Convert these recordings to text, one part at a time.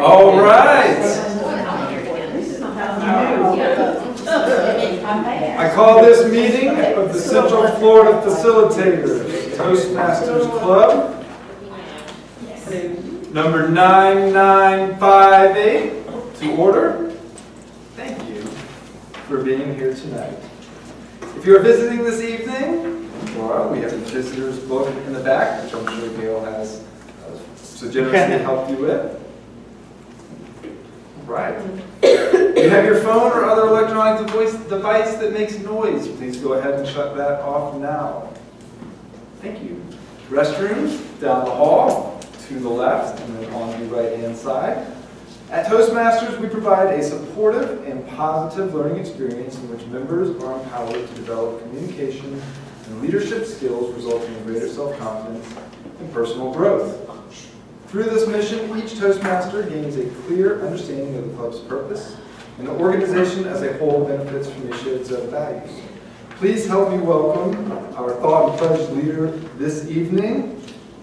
All right. I call this meeting of the Central Florida Facilitators, Toastmasters Club, number 9958, to order. Thank you for being here tonight. If you're visiting this evening, Lara, we have a visitor's book in the back, which I'm sure Gail has so generously helped you with. Right. If you have your phone or other electronic device that makes noise, please go ahead and shut that off now. Thank you. Restrooms down the hall, to the left, and then on the right-hand side. At Toastmasters, we provide a supportive and positive learning experience in which members are empowered to develop communication and leadership skills resulting in greater self-confidence and personal growth. Through this mission, each Toastmaster gains a clear understanding of the club's purpose, and the organization as a whole benefits from a shared set of values. Please help me welcome our Thought and Pledge leader this evening,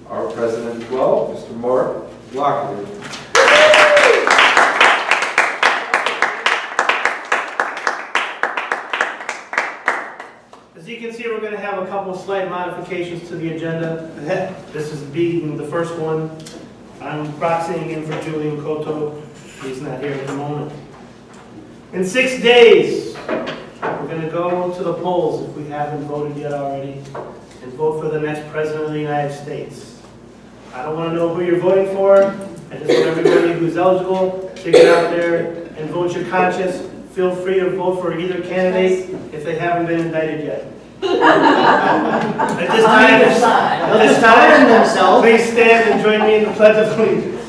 our president as well, Mr. Mark Locklear. As you can see, we're going to have a couple of slight modifications to the agenda. This is being the first one. I'm proxying in for Julian Cotto. He's not here at the moment. In 6 days, we're going to go to the polls, if we haven't voted yet already, and vote for the next president of the United States. I don't want to know who you're voting for. I just want everybody who's eligible to get out there and vote your conscience. Feel free to vote for either candidate if they haven't been indicted yet. At this time, please stand and join me in the Pledge of Allegiance.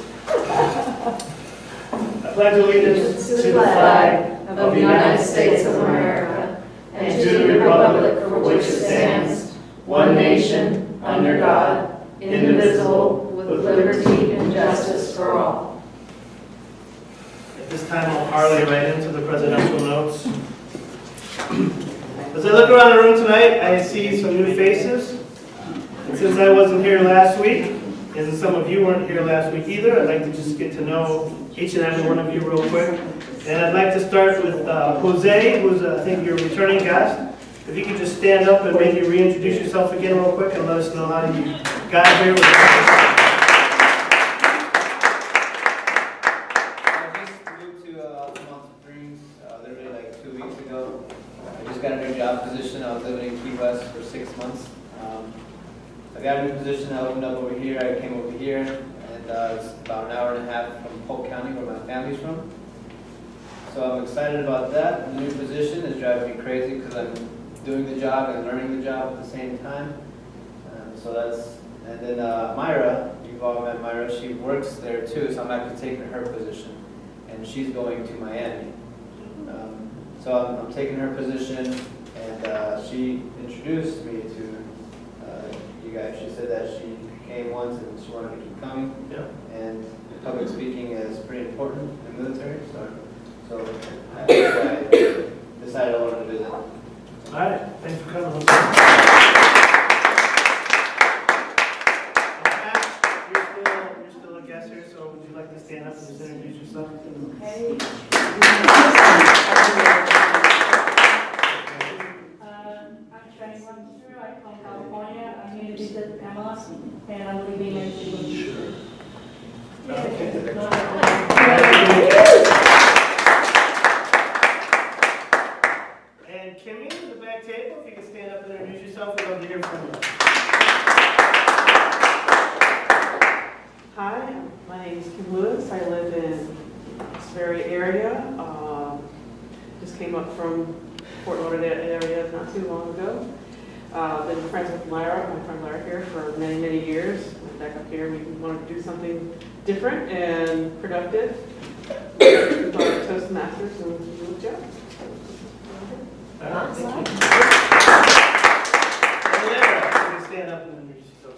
I pledge allegiance to the flag of the United States of America and to the republic for which it stands, one nation, under God, indivisible, with liberty and justice for all. At this time, I'll parlay right into the presidential notes. As I look around the room tonight, I see some new faces. And since I wasn't here last week, and some of you weren't here last week either, I'd like to just get to know each and every one of you real quick. And I'd like to start with Jose, who's I think your returning guest. If you could just stand up and maybe reintroduce yourself again real quick and let us know how you got here with us. Got a new job position. I was living in Key West for 6 months. I got a new position. I opened up over here. I came over here, and it's about an hour and a half from Polk County, where my family's from. So I'm excited about that. The new position is driving me crazy because I'm doing the job and learning the job at the same time. And then Myra, you've all met Myra. She works there too, so I'm actually taking her position, and she's going to Miami. So I'm taking her position, and she introduced me to you guys. She said that she came once and she wanted to keep coming. Yeah. And public speaking is pretty important in the military, so that's why I decided I wanted to visit. All right, thanks for coming. You're still a guest here, so would you like to stand up and just introduce yourself? Okay. I'm from California. I'm here to visit Pamela, and I'm leaving in June. Sure. And Kimmy, in the back table, if you could stand up and introduce yourself, we'd love to hear from you. Hi, my name is Kim Lewis. I live in this very area. Just came up from Fort Lauderdale area not too long ago. Been friends with Lara, my friend Lara here, for many, many years. Went back up here. We wanted to do something different and productive. We thought of Toastmasters and we do a job. Thank you. And Lara, you can stand up and introduce yourself.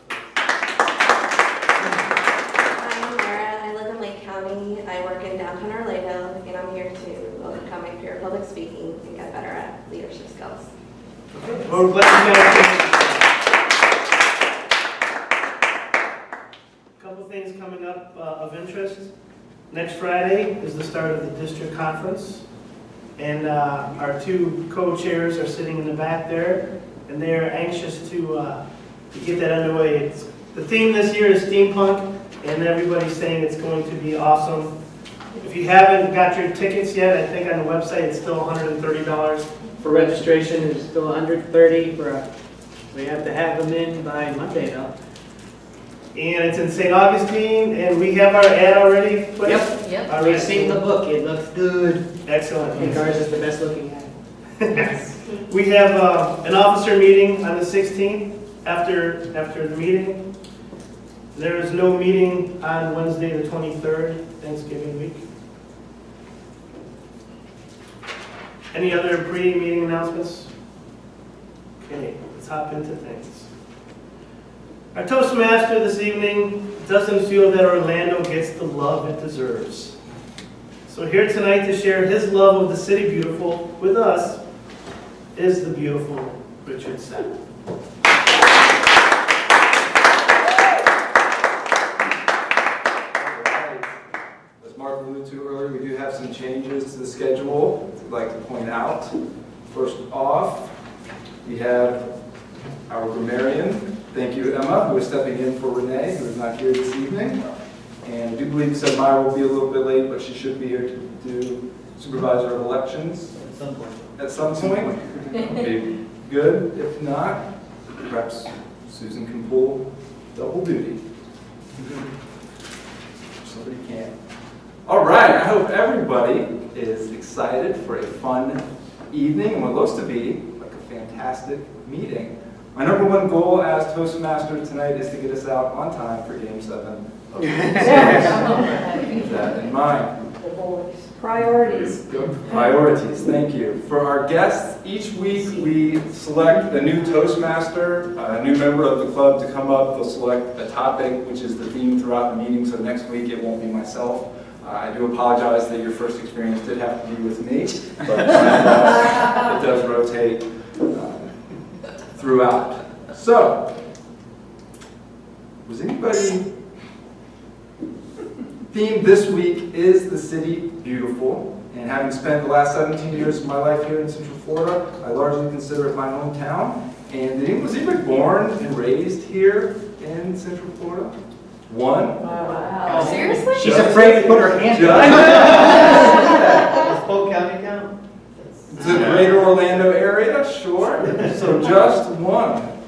Hi, I'm Lara. I live in Lake County. I work in downtown Orlando, and I'm here to overcome my fear of public speaking and get better at leadership skills. Okay. Well, we're glad you guys came. A couple things coming up of interest. Next Friday is the start of the district conference. And our two co-chairs are sitting in the back there, and they are anxious to get that underway. The theme this year is steampunk, and everybody's saying it's going to be awesome. If you haven't got your tickets yet, I think on the website it's still $130. For registration, it's still $130 for we have to have them in by Monday though. And it's in St. Augustine, and we have our ad already put up. Yep. All We've right. seen the book, it looks good. I Excellent. think ours is the best looking ad. We have an officer meeting on the 16th after the meeting. There is no meeting on Wednesday, the 23rd, Thanksgiving week. Any other pre-meeting announcements? Okay, let's hop into things. Our Toastmaster this evening doesn't feel that Orlando gets the love it deserves. So here tonight to share his love of the city beautiful with us is the beautiful Richard Sapp. As Mark alluded to earlier, we do have some changes to the schedule I'd like to point out. First off, we have our grammarian. Thank you, Emma, who is stepping in for Renee, who is not here this evening. And I do believe you said Myra will be a little bit late, but she should be here to do supervisor of elections At some point. at some point. Be good. If not, perhaps Susan can pull double duty. Somebody can. All right, I hope everybody is excited for a fun evening and what looks to be like a fantastic meeting. My number one goal as Toastmaster tonight is to get us out on time for Game 7 of the series. Keep that in mind. Priorities. Priorities, thank you. For our guests, each week we select a new Toastmaster, a new member of the club to come up. They'll select a topic, which is the theme throughout the meeting, so next week it won't be myself. I do apologize that your first experience did have to be with me, but it does rotate throughout. So, was anybody... Theme this week is the city beautiful, and having spent the last 17 years of my life here in Central Florida, I largely consider it my hometown. And was anybody born and raised here in Central Florida? One. Wow. Seriously? She's afraid to put her hand Does Polk County count? The greater Orlando area, sure. So just one.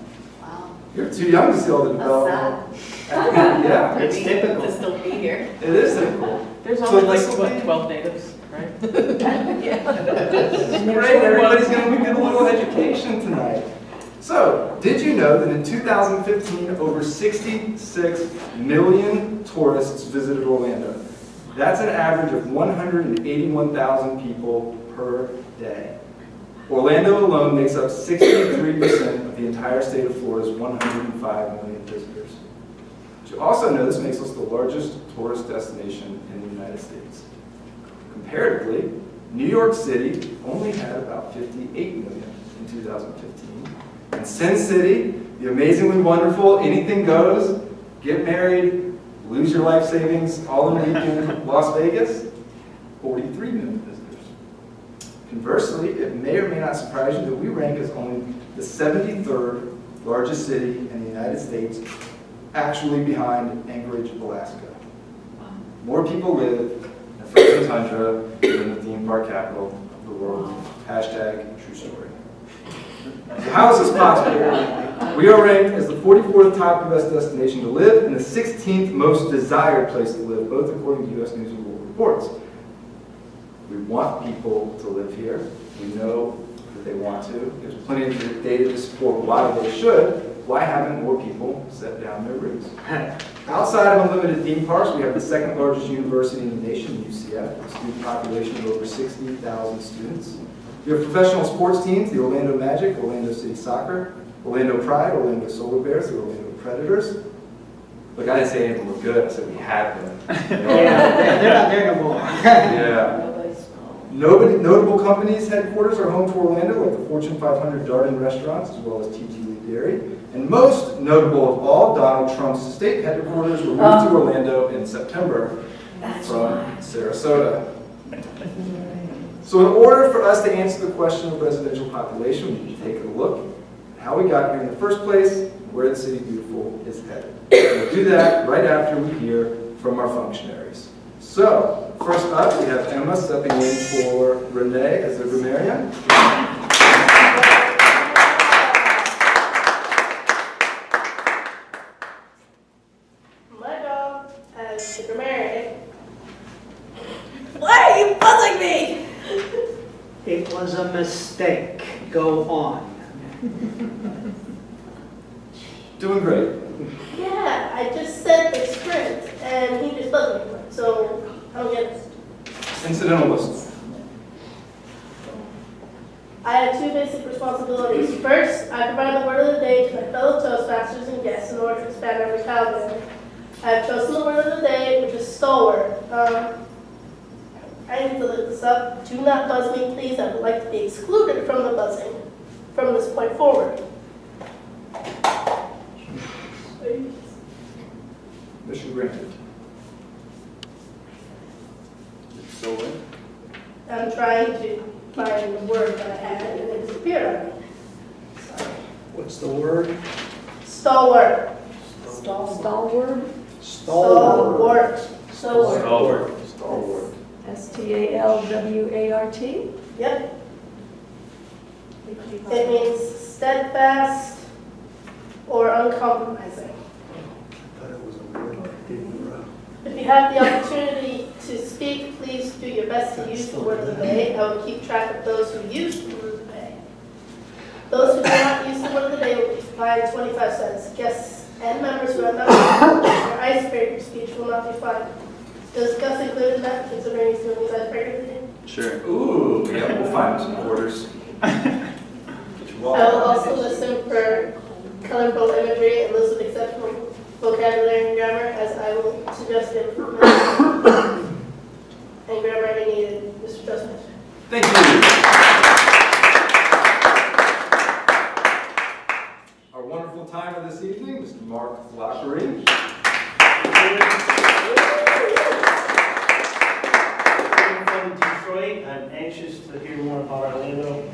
Wow. You're too young to see all the development. Yeah, It's typical. To still be here. it is typical. There's So only like, this will what, be- 12 natives, right? This is great. Everybody's going to get a little education tonight. So, did you know that in 2015, over 66 million tourists visited Orlando? That's an average of 181,000 people per day. Orlando alone makes up 63% of the entire state of Florida's 105 million visitors. But you also know this makes us the largest tourist destination in the United States. Comparatively, New York City only had about 58 million in 2015. And Sin City, the amazingly wonderful, anything goes, get married, lose your life savings, all in a weekend, Las Vegas, 43 million visitors. Conversely, it may or may not surprise you that we rank as only the 73rd largest city in the United States, actually behind Anchorage, Alaska. More people live in the frozen tundra than the theme park capital of the world. Hashtag true story. So how is this possible? We are ranked as the 44th top U.S. destination to live and the 16th most desired place to live, both according to U.S. News and World Reports. We want people to live here. We know that they want to. There's plenty of data to support why they should. Why haven't more people set down their roots? Outside of unlimited theme parks, we have the second largest university in the nation, UCF, with a student population of over 60,000 students. We have professional sports teams, the Orlando Magic, Orlando City Soccer, Orlando Pride, Orlando Solar Bears, the Orlando Predators. Look, I didn't say any of them were good, I said we had them. Yeah, they're not there no more. Yeah. Notable companies' headquarters are home to Orlando, like the Fortune 500 Darden restaurants, as well as TT Lee Dairy. And most notable of all, Donald Trump's state headquarters were moved to Orlando in September. from Sarasota. So in order for us to answer the question of residential population, we need to take a look at how we got here in the first place, where the City Beautiful is headed. We'll do that right after we hear from our functionaries. So, first up, we have Emma stepping in for Renee as the grammarian. My job as the grammarian. Why are you buzzing me? It was a mistake. Go on. Doing great. Yeah, I just said the script and he just buzzed me. So I don't get it. Incidental listening. I have two basic responsibilities. First, I provide the word of the day to my fellow Toastmasters and guests in order to expand our vocabulary. I have chosen the word of the day, which is stalwart. I need to look this up. Do not buzz me, please. I would like to be excluded from the buzzing from this point forward. Mission granted. I'm trying to find the word that I had and it disappeared on me. Sorry. What's the word? Stalwart. Stalwart. Stalwart. Stalwart. Stalwart. STALWART. Yep. It means steadfast or uncompromising. If you have the opportunity to speak, please do your best to use the word of the day. I will keep track of those who use the word of the day. Those who do not use the word of the day will be fined 25 cents. Guests and members who are not your icebreaker speech will not be fined. Does Gus include in that, considering he's doing his icebreaker today? Sure. Ooh, yeah, we'll find some quarters. I will also listen for colorful imagery and list of exceptional vocabulary and grammar, as I will suggest improvement and grammar any needed, Mr. Toastmaster. Thank you. Our wonderful timer this evening, Mr. Mark Lockery. From Detroit, I'm anxious to hear more about Orlando.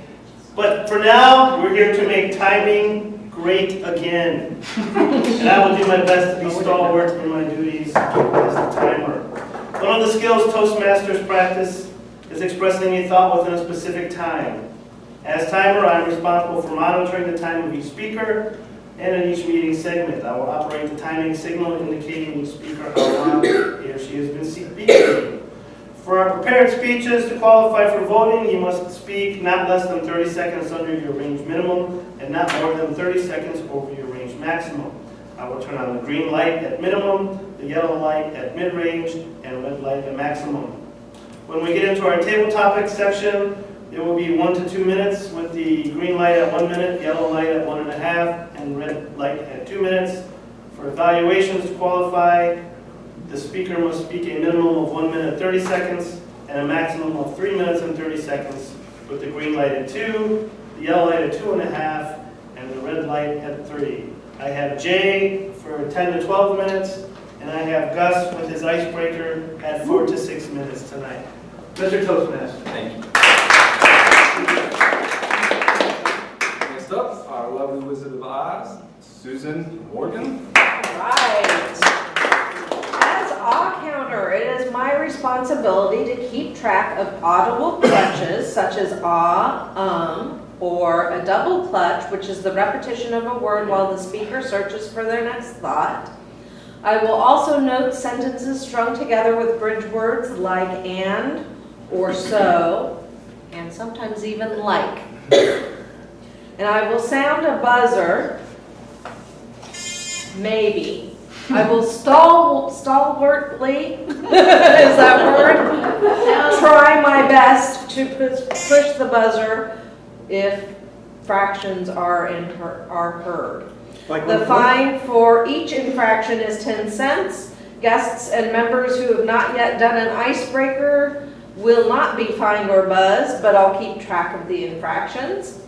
But for now, we're here to make timing great again. And I will do my best to be stalwart in my duties as the timer. One of the skills Toastmasters practice is expressing a thought within a specific time. As timer, I'm responsible for monitoring the time of each speaker and in each meeting segment. I will operate the timing signal indicating each speaker how long he or she has been speaking. For our prepared speeches, to qualify for voting, you must speak not less than 30 seconds under your range minimum and not more than 30 seconds over your range maximum. I will turn on the green light at minimum, the yellow light at mid-range, and red light at maximum. When we get into our table topics section, there will be 1 to 2 minutes with the green light at 1 minute, yellow light at 1.5, and red light at 2 minutes. For evaluations to qualify, the speaker must speak a minimum of 1 minute 30 seconds and a maximum of 3 minutes and 30 seconds with the green light at 2, the yellow light at 2.5, and the red light at 3. I have Jaye for 10 to 12 minutes, and I have Gus with his icebreaker at 4 to 6 minutes tonight. Mr. Toastmaster. Thank you. Next up, our lovely Wizard of Oz, Susan Morgan. Right. As awe counter, it is my responsibility to keep track of audible clutches such as or a double clutch, which is the repetition of a word while the speaker searches for their next thought. I will also note sentences strung together with bridge words like and or so, and sometimes even like. And I will sound a buzzer, maybe. I will stalwartly, is that word? Try my best to push the buzzer if fractions are heard. The fine for each infraction is 10 cents. Guests and members who have not yet done an icebreaker will not be fined or buzzed, but I'll keep track of the infractions.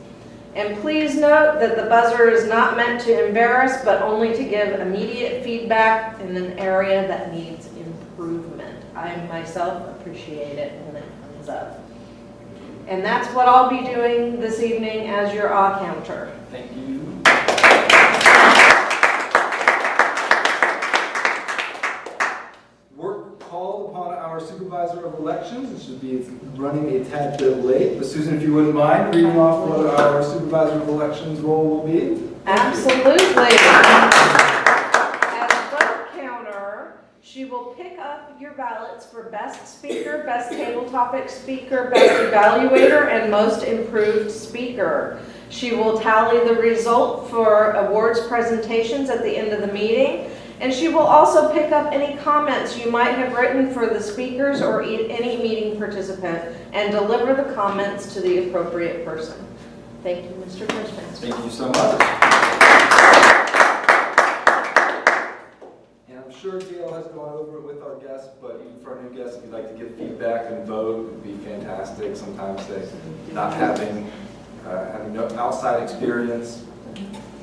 And please note that the buzzer is not meant to embarrass, but only to give immediate feedback in an area that needs improvement. improvement. I myself appreciate it when it comes up. And that's what I'll be doing this evening as your counter. Thank you. Work called upon our supervisor of elections. It should be running a tad bit late, but Susan, if you wouldn't mind reading off what our supervisor of elections role will be. Absolutely. As vote counter, she will pick up your ballots for best speaker, best table topic speaker, best evaluator, and most improved speaker. She will tally the result for awards presentations at the end of the meeting, and she will also pick up any comments you might have written for the speakers or any meeting participant and deliver the comments to the appropriate person. Thank you, Mr. Toastmaster. Thank you so much. And I'm sure Gail has gone over it with our guests, but even for our new guests, if you'd like to give feedback and vote, it would be fantastic. Sometimes not having no outside experience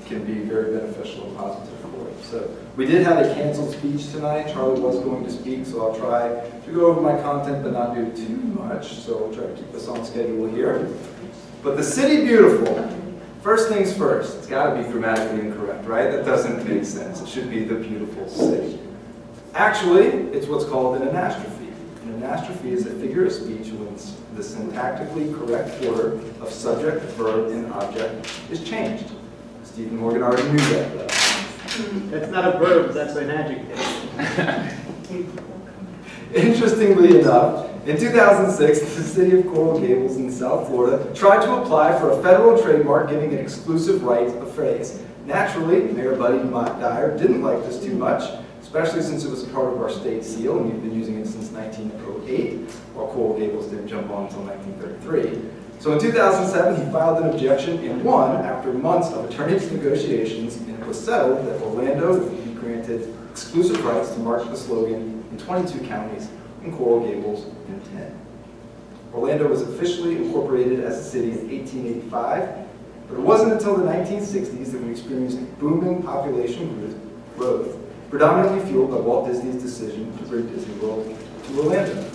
can be very beneficial and positive for it. So we did have a canceled speech tonight. Charlie was going to speak, so I'll try to go over my content but not do too much. So I'll try to keep us on schedule here. But the city beautiful. First things first, it's got to be grammatically incorrect, right? That doesn't make sense. It should be the beautiful city. Actually, it's what's called an anastrophe. An anastrophe is a figure of speech when the syntactically correct order of subject, verb, and object is changed. Stephen Morgan already knew that, though. That's not a verb, that's an adjective. Interestingly enough, in 2006, the city of Coral Gables in South Florida tried to apply for a federal trademark giving an exclusive right to the phrase. Naturally, Mayor Buddy Dyer didn't like this too much, especially since it was a part of our state seal, and we've been using it since 1908, while Coral Gables didn't jump on until 1933. So in 2007, he filed an objection and won after months of attorneys' negotiations, and it was settled that Orlando would be granted exclusive rights to mark the slogan in 22 counties and Coral Gables in 10. Orlando was officially incorporated as a city in 1885, but it wasn't until the 1960s that we experienced booming population growth, predominantly fueled by Walt Disney's decision to bring Disney World to Orlando.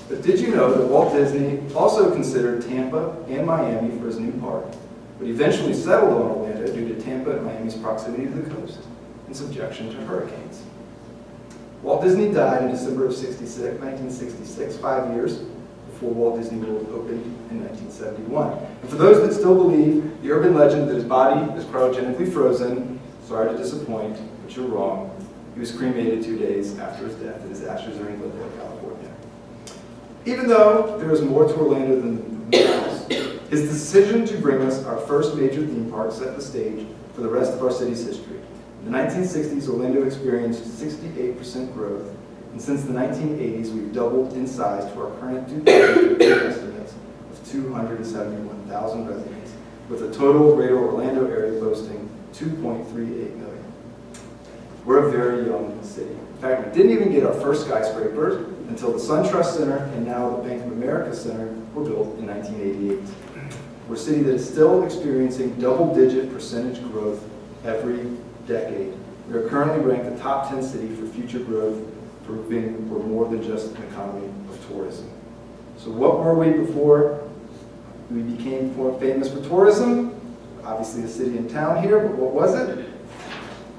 But did you know that Walt Disney also considered Tampa and Miami for his new park, but eventually settled on Orlando due to Tampa and Miami's proximity to the coast and subjection to hurricanes? Walt Disney died in December of 1966, 5 years before Walt Disney World opened in 1971. And for those that still believe the urban legend that his body is cryogenically frozen, sorry to disappoint, but you're wrong. He was cremated 2 days after his death, and his ashes are in Glendale, California. Even though there is more to Orlando than the movies, his decision to bring us our first major theme park set the stage for the rest of our city's history. In the 1960s, Orlando experienced 68% growth, and since the 1980s, we've doubled in size to our current 2015 estimates of 271,000 residents, with a total greater Orlando area boasting 2.38 million. We're a very young city. In fact, we didn't even get our first skyscrapers until the SunTrust Center and now the Bank of America Center were built in 1988. We're a city that is still experiencing double-digit percentage growth every decade. We are currently ranked the top 10 city for future growth, proving we're more than just an economy of tourism. So what were we before we became more famous for tourism? Obviously a city and town here, but what was it?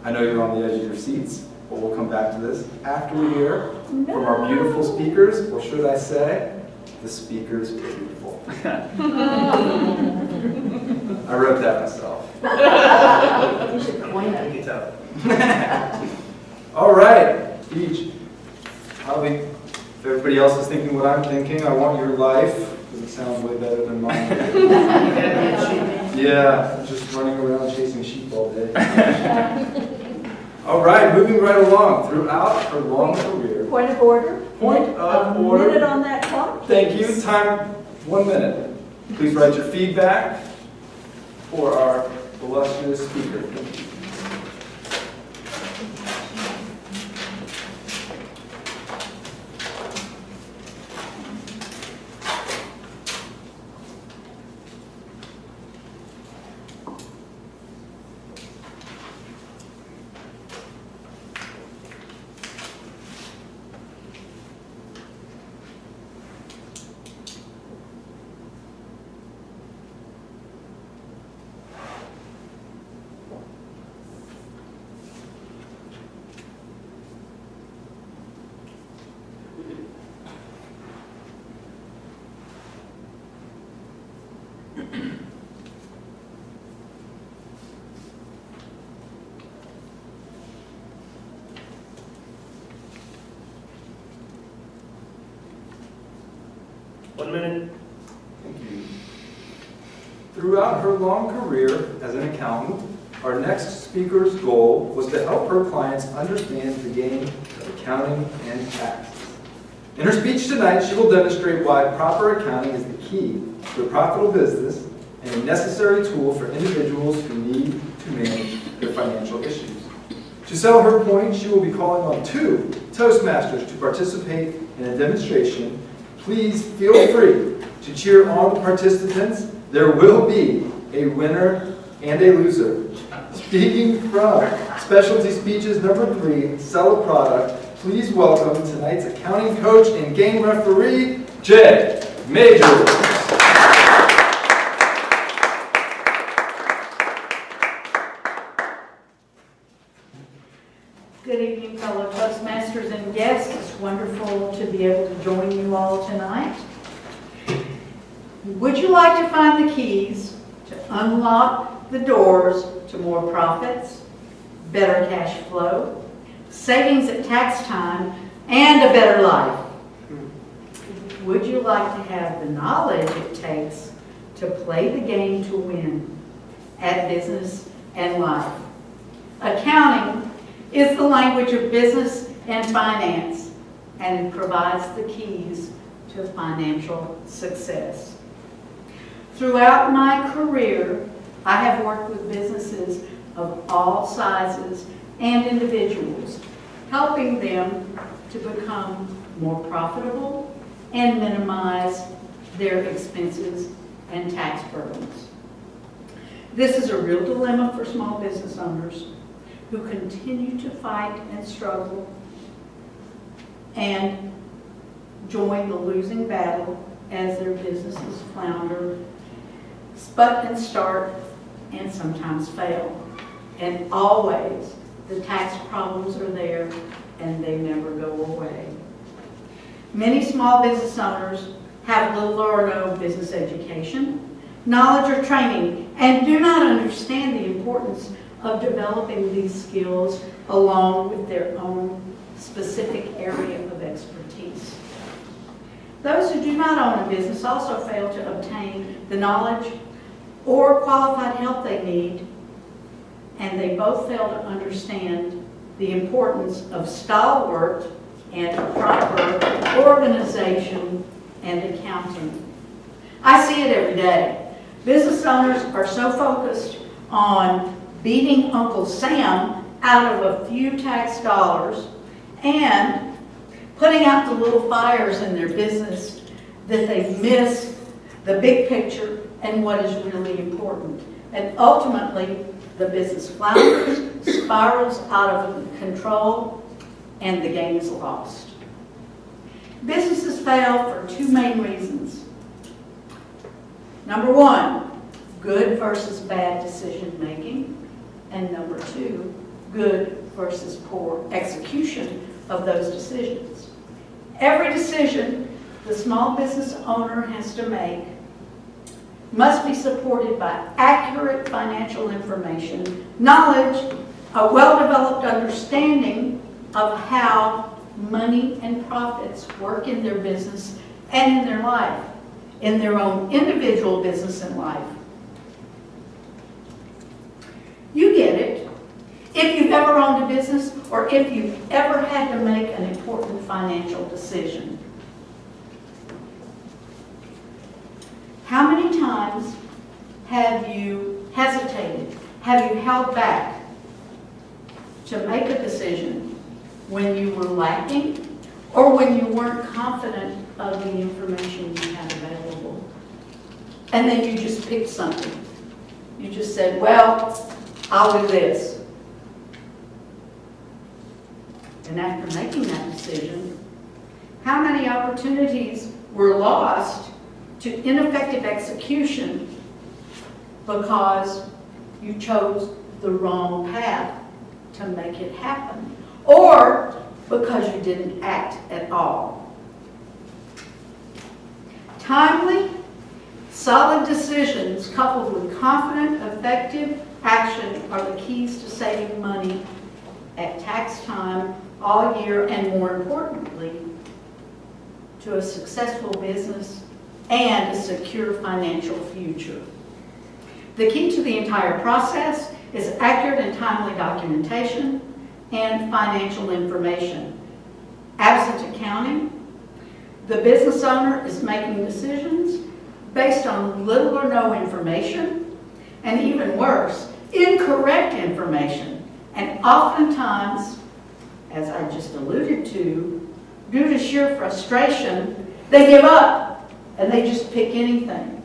I know you're on the edge of your seats, but we'll come back to this after we hear from our beautiful speakers, or should I say, the speakers are beautiful. I wrote that myself. You should coin it. You can tell. All right, each. Probably, if everybody else is thinking what I'm thinking, I want your life, because it sounds way better than mine. Yeah, just running around chasing sheep all day. All right, moving right along throughout her long career. Point of order. Point of A order. minute on that clock. Thank you. Time 1 minute. Please write your feedback for our illustrious speaker. 1 minute. Thank you. Throughout her long career as an accountant, our next speaker's goal was to help her clients understand the game of accounting and taxes. In her speech tonight, she will demonstrate why proper accounting is the key to a profitable business and a necessary tool for individuals who need to manage their financial issues. To sell her point, she will be calling on 2 Toastmasters to participate in a demonstration. Please feel free to cheer on the participants. There will be a winner and a loser. Speaking from Specialty Speeches number 3, Sell a Product, please welcome tonight's accounting coach and game referee, Jaye Majors. Good evening, fellow Toastmasters and guests. It's wonderful to be able to join you all tonight. Would you like to find the keys to unlock the doors to more profits, better cash flow, savings at tax time, and a better life? Would you like to have the knowledge it takes to play the game to win at business and life? Accounting is the language of business and finance, and it provides the keys to financial success. Throughout my career, I have worked with businesses of all sizes and individuals, helping them to become more profitable and minimize their expenses and tax burdens. This is a real dilemma for small business owners who continue to fight and struggle and join the losing battle as their businesses flounder, sput and start, and sometimes fail. And always the tax problems are there and they never go away. Many small business owners have little or no business education, knowledge or training, and do not understand the importance of developing these skills along with their own specific area of expertise. Those who do not own a business also fail to obtain the knowledge or qualified help they need, and they both fail to understand the importance of stalwart and proper organization and accounting. I see it every day. Business owners are so focused on beating Uncle Sam out of a few tax dollars and putting out the little fires in their business that they miss the big picture and what is really important. And ultimately, the business flounders, spirals out of control, and the game is lost. Businesses fail for 2 main reasons. Number 1, good versus bad decision making. And number 2, good versus poor execution of those decisions. Every decision the small business owner has to make must be supported by accurate financial information, knowledge, a well-developed understanding of how money and profits work in their business and in their life, in their own individual business and life. You get it. If you've ever owned a business or if you've ever had to make an important financial decision. How many times have you hesitated? Have you held back to make a decision when you were lacking or when you weren't confident of the information you had available? And then you just picked something. You just said, well, I'll do this. And after making that decision, how many opportunities were lost to ineffective execution because you chose the wrong path to make it happen, or because you didn't act at all? Timely, solid decisions coupled with confident, effective action are the keys to saving money at tax time all year, and more importantly, to a successful business and a secure financial future. The key to the entire process is accurate and timely documentation and financial information. Absent accounting, the business owner is making decisions based on little or no information, and even worse, incorrect information. And oftentimes, as I just alluded to, due to sheer frustration, they give up and they just pick anything.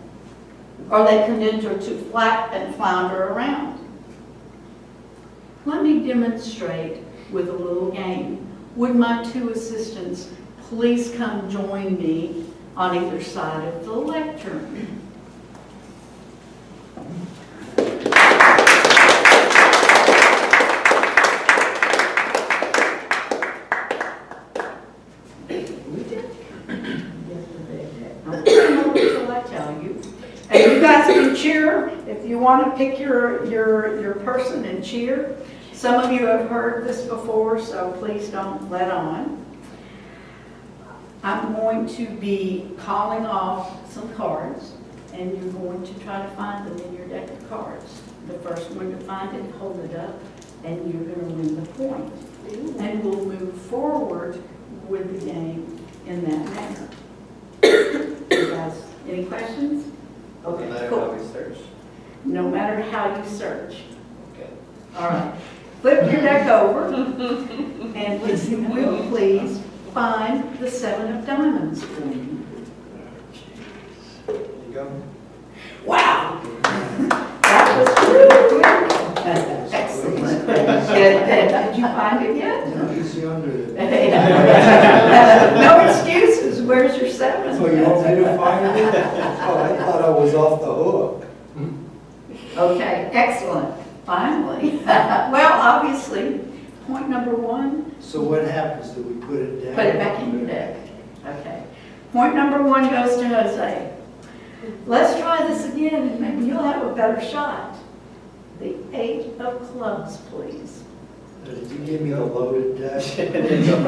Or they continue to flap and flounder around. Let me demonstrate with a little game. Would my two assistants please come join me on either side of the lectern? And you guys can cheer if you want to pick your person and cheer. Some of you have heard this before, so please don't let on. I'm going to be calling off some cards, and you're going to try to find them in your deck of cards. The first one to find it, hold it up, and you're going to win the point. And we'll move forward with the game in that manner. You guys, any questions? Okay, No matter cool. how we search. No matter how you search. Okay. All right. Flip your deck over, and if you will, please find the 7 of diamonds for me. There you go. Wow! That was really good. Excellent. Did you find it yet? Easy under No excuses. Where's your 7? So you want me to find it? Oh, I thought I was off the hook. Okay, excellent. Finally. Well, obviously, point number 1. So what happens? Do we put it down? Put it back in your deck. Okay. Point number 1 goes to Jose. Let's try this again and maybe you'll have a better shot. The 8 of clubs, please. Did you give me the loaded deck? The 8 of I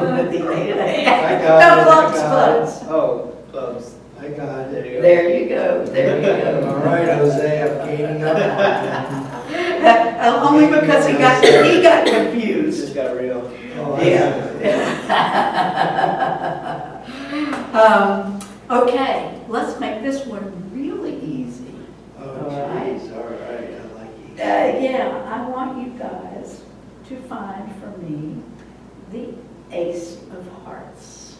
got no, it, clubs, I got it. clubs. Oh, clubs. I got There it. you go. There you go. There you go. All right, Jose, I'm gaining up on you. Only because he got This confused. just got real. Oh, I Yeah. Okay, let's make this one really easy. Oh, All right. geez, all right, I like you. Yeah, I want you guys to find for me the Ace of Hearts.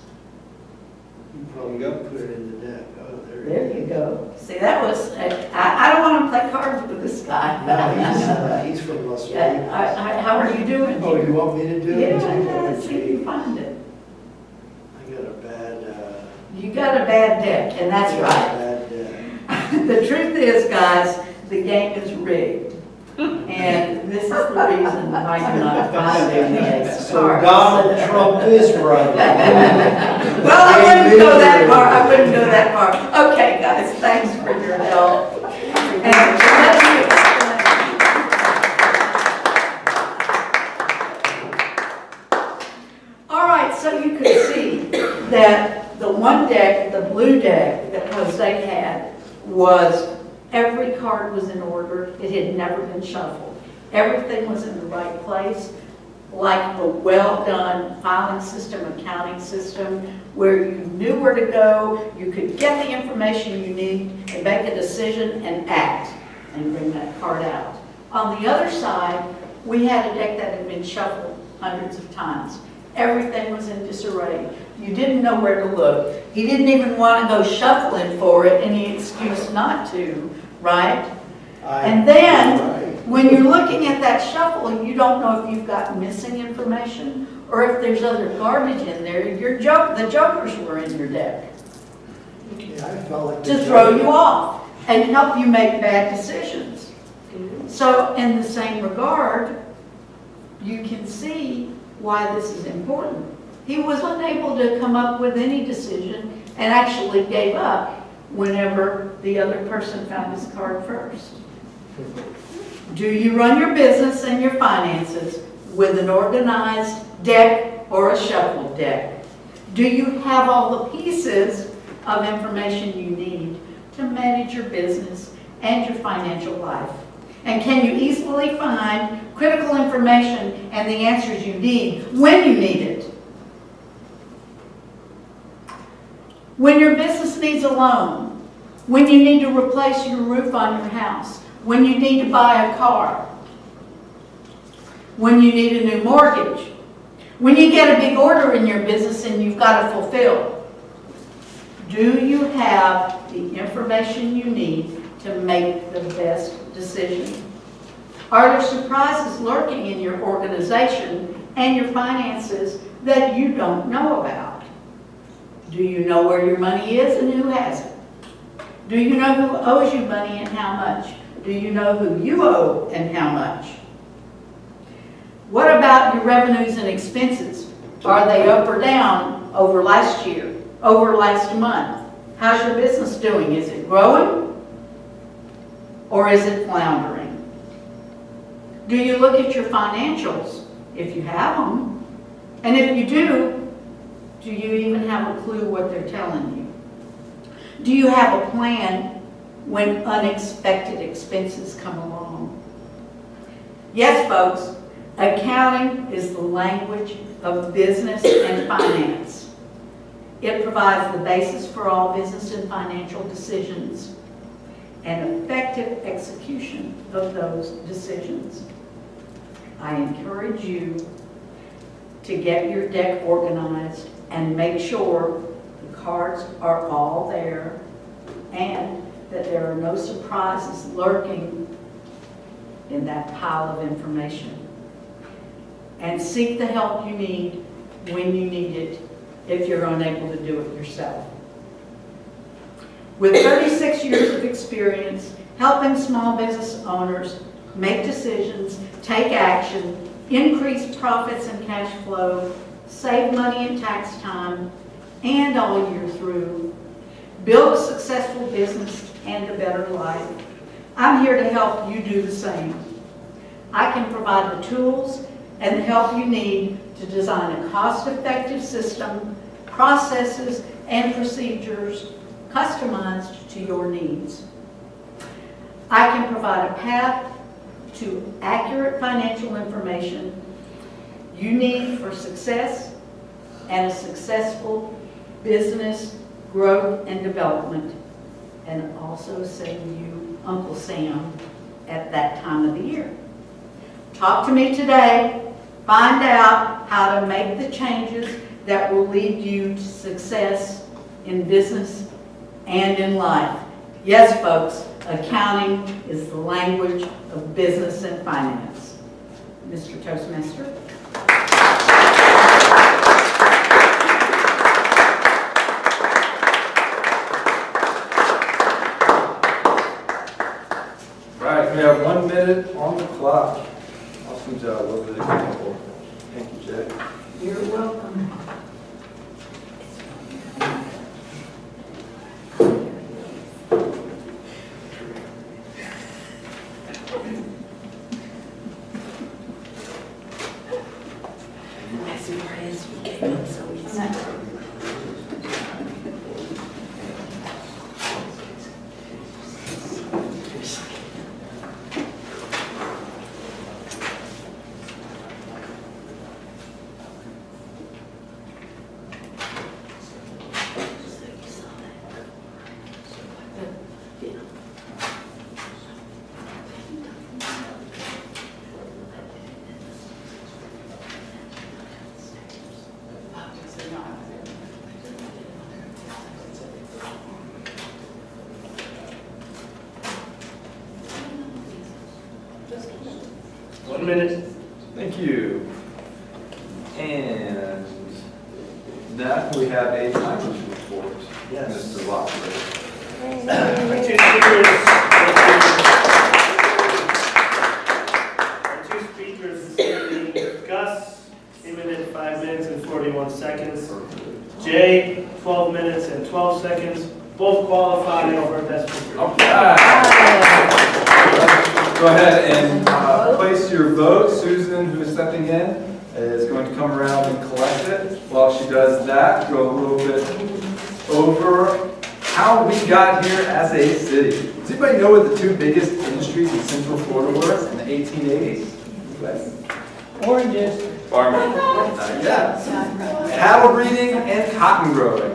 You probably got to put it in the deck. Oh, there it There is. you go. See, that was, I don't want to play cards with this guy. No, he's from Las Yeah, Vegas. how are you doing? Oh, you want me to do it? Yeah, let's see if Okay. you find it. I got a bad, You got a bad deck, and that's right. bad deck. The truth is, guys, the game is rigged. And this is the reason why you're not finding the Ace of So Hearts. Donald Trump is right. Well, I wouldn't go that far. I wouldn't go that far. Okay, guys, thanks for your help. And let me explain. All right, so you can see that the one deck, the blue deck that Jose had, was every card was in order. It had never been shuffled. Everything was in the right place, like a well-done filing system, accounting system, where you knew where to go, you could get the information you need and make a decision and act and bring that card out. On the other side, we had a deck that had been shuffled hundreds of times. Everything was in disarray. You didn't know where to look. He didn't even want to go shuffling for it, any excuse not to, right? And then, when you're looking at that shuffle, you don't know if you've got missing information or if there's other garbage in there. The jokers were in your deck Yeah, I felt like to throw you off and help you make bad decisions. So in the same regard, you can see why this is important. He was unable to come up with any decision and actually gave up whenever the other person found his card first. Do you run your business and your finances with an organized deck or a shuffled deck? Do you have all the pieces of information you need to manage your business and your financial life? And can you easily find critical information and the answers you need when you need it? When your business needs a loan, when you need to replace your roof on your house, when you need to buy a car, when you need a new mortgage, when you get a big order in your business and you've got to fulfill, do you have the information you need to make the best decision? Are there surprises lurking in your organization and your finances that you don't know about? Do you know where your money is and who has it? Do you know who owes you money and how much? Do you know who you owe and how much? What about your revenues and expenses? Are they up or down over last year, over last month? How's your business doing? Is it growing or is it floundering? Do you look at your financials, if you have them? And if you do you even have a clue what they're telling you? Do you have a plan when unexpected expenses come along? Yes, folks, accounting is the language of business and finance. It provides the basis for all business and financial decisions and effective execution of those decisions. I encourage you to get your deck organized and make sure the cards are all there and that there are no surprises lurking in that pile of information. And seek the help you need when you need it if you're unable to do it yourself. With 36 years of experience helping small business owners make decisions, take action, increase profits and cash flow, save money and tax time, and all year through, build a successful business and a better life, I'm here to help you do the same. I can provide the tools and the help you need to design a cost-effective system, processes, and procedures customized to your needs. I can provide a path to accurate financial information you need for success and a successful business growth and development, and also save you Uncle Sam at that time of the year. Talk to me today. Find out how to make the changes that will lead you to success in business and in life. Yes, folks, accounting is the language of business and finance. Mr. Toastmaster. Right, we have 1 minute on the clock. Awesome job, what an example. Thank you, Jay. You're welcome. Minute. Thank you. And that we have a timer's report. Yes. Mr. Lockwood. Our two speakers this evening, Gus, 1 minute, 5 minutes, and 41 seconds. Jay, 12 minutes and 12 seconds. Both qualify for best speaker. Go ahead and place your vote. Susan, who is stepping in, is going to come around and collect it. While she does that, go a little bit over how we got here as a city. Does anybody know what the two biggest industries in Central Florida were in the 1880s? Oranges. Farming. Not yet. Cattle breeding and cotton growing.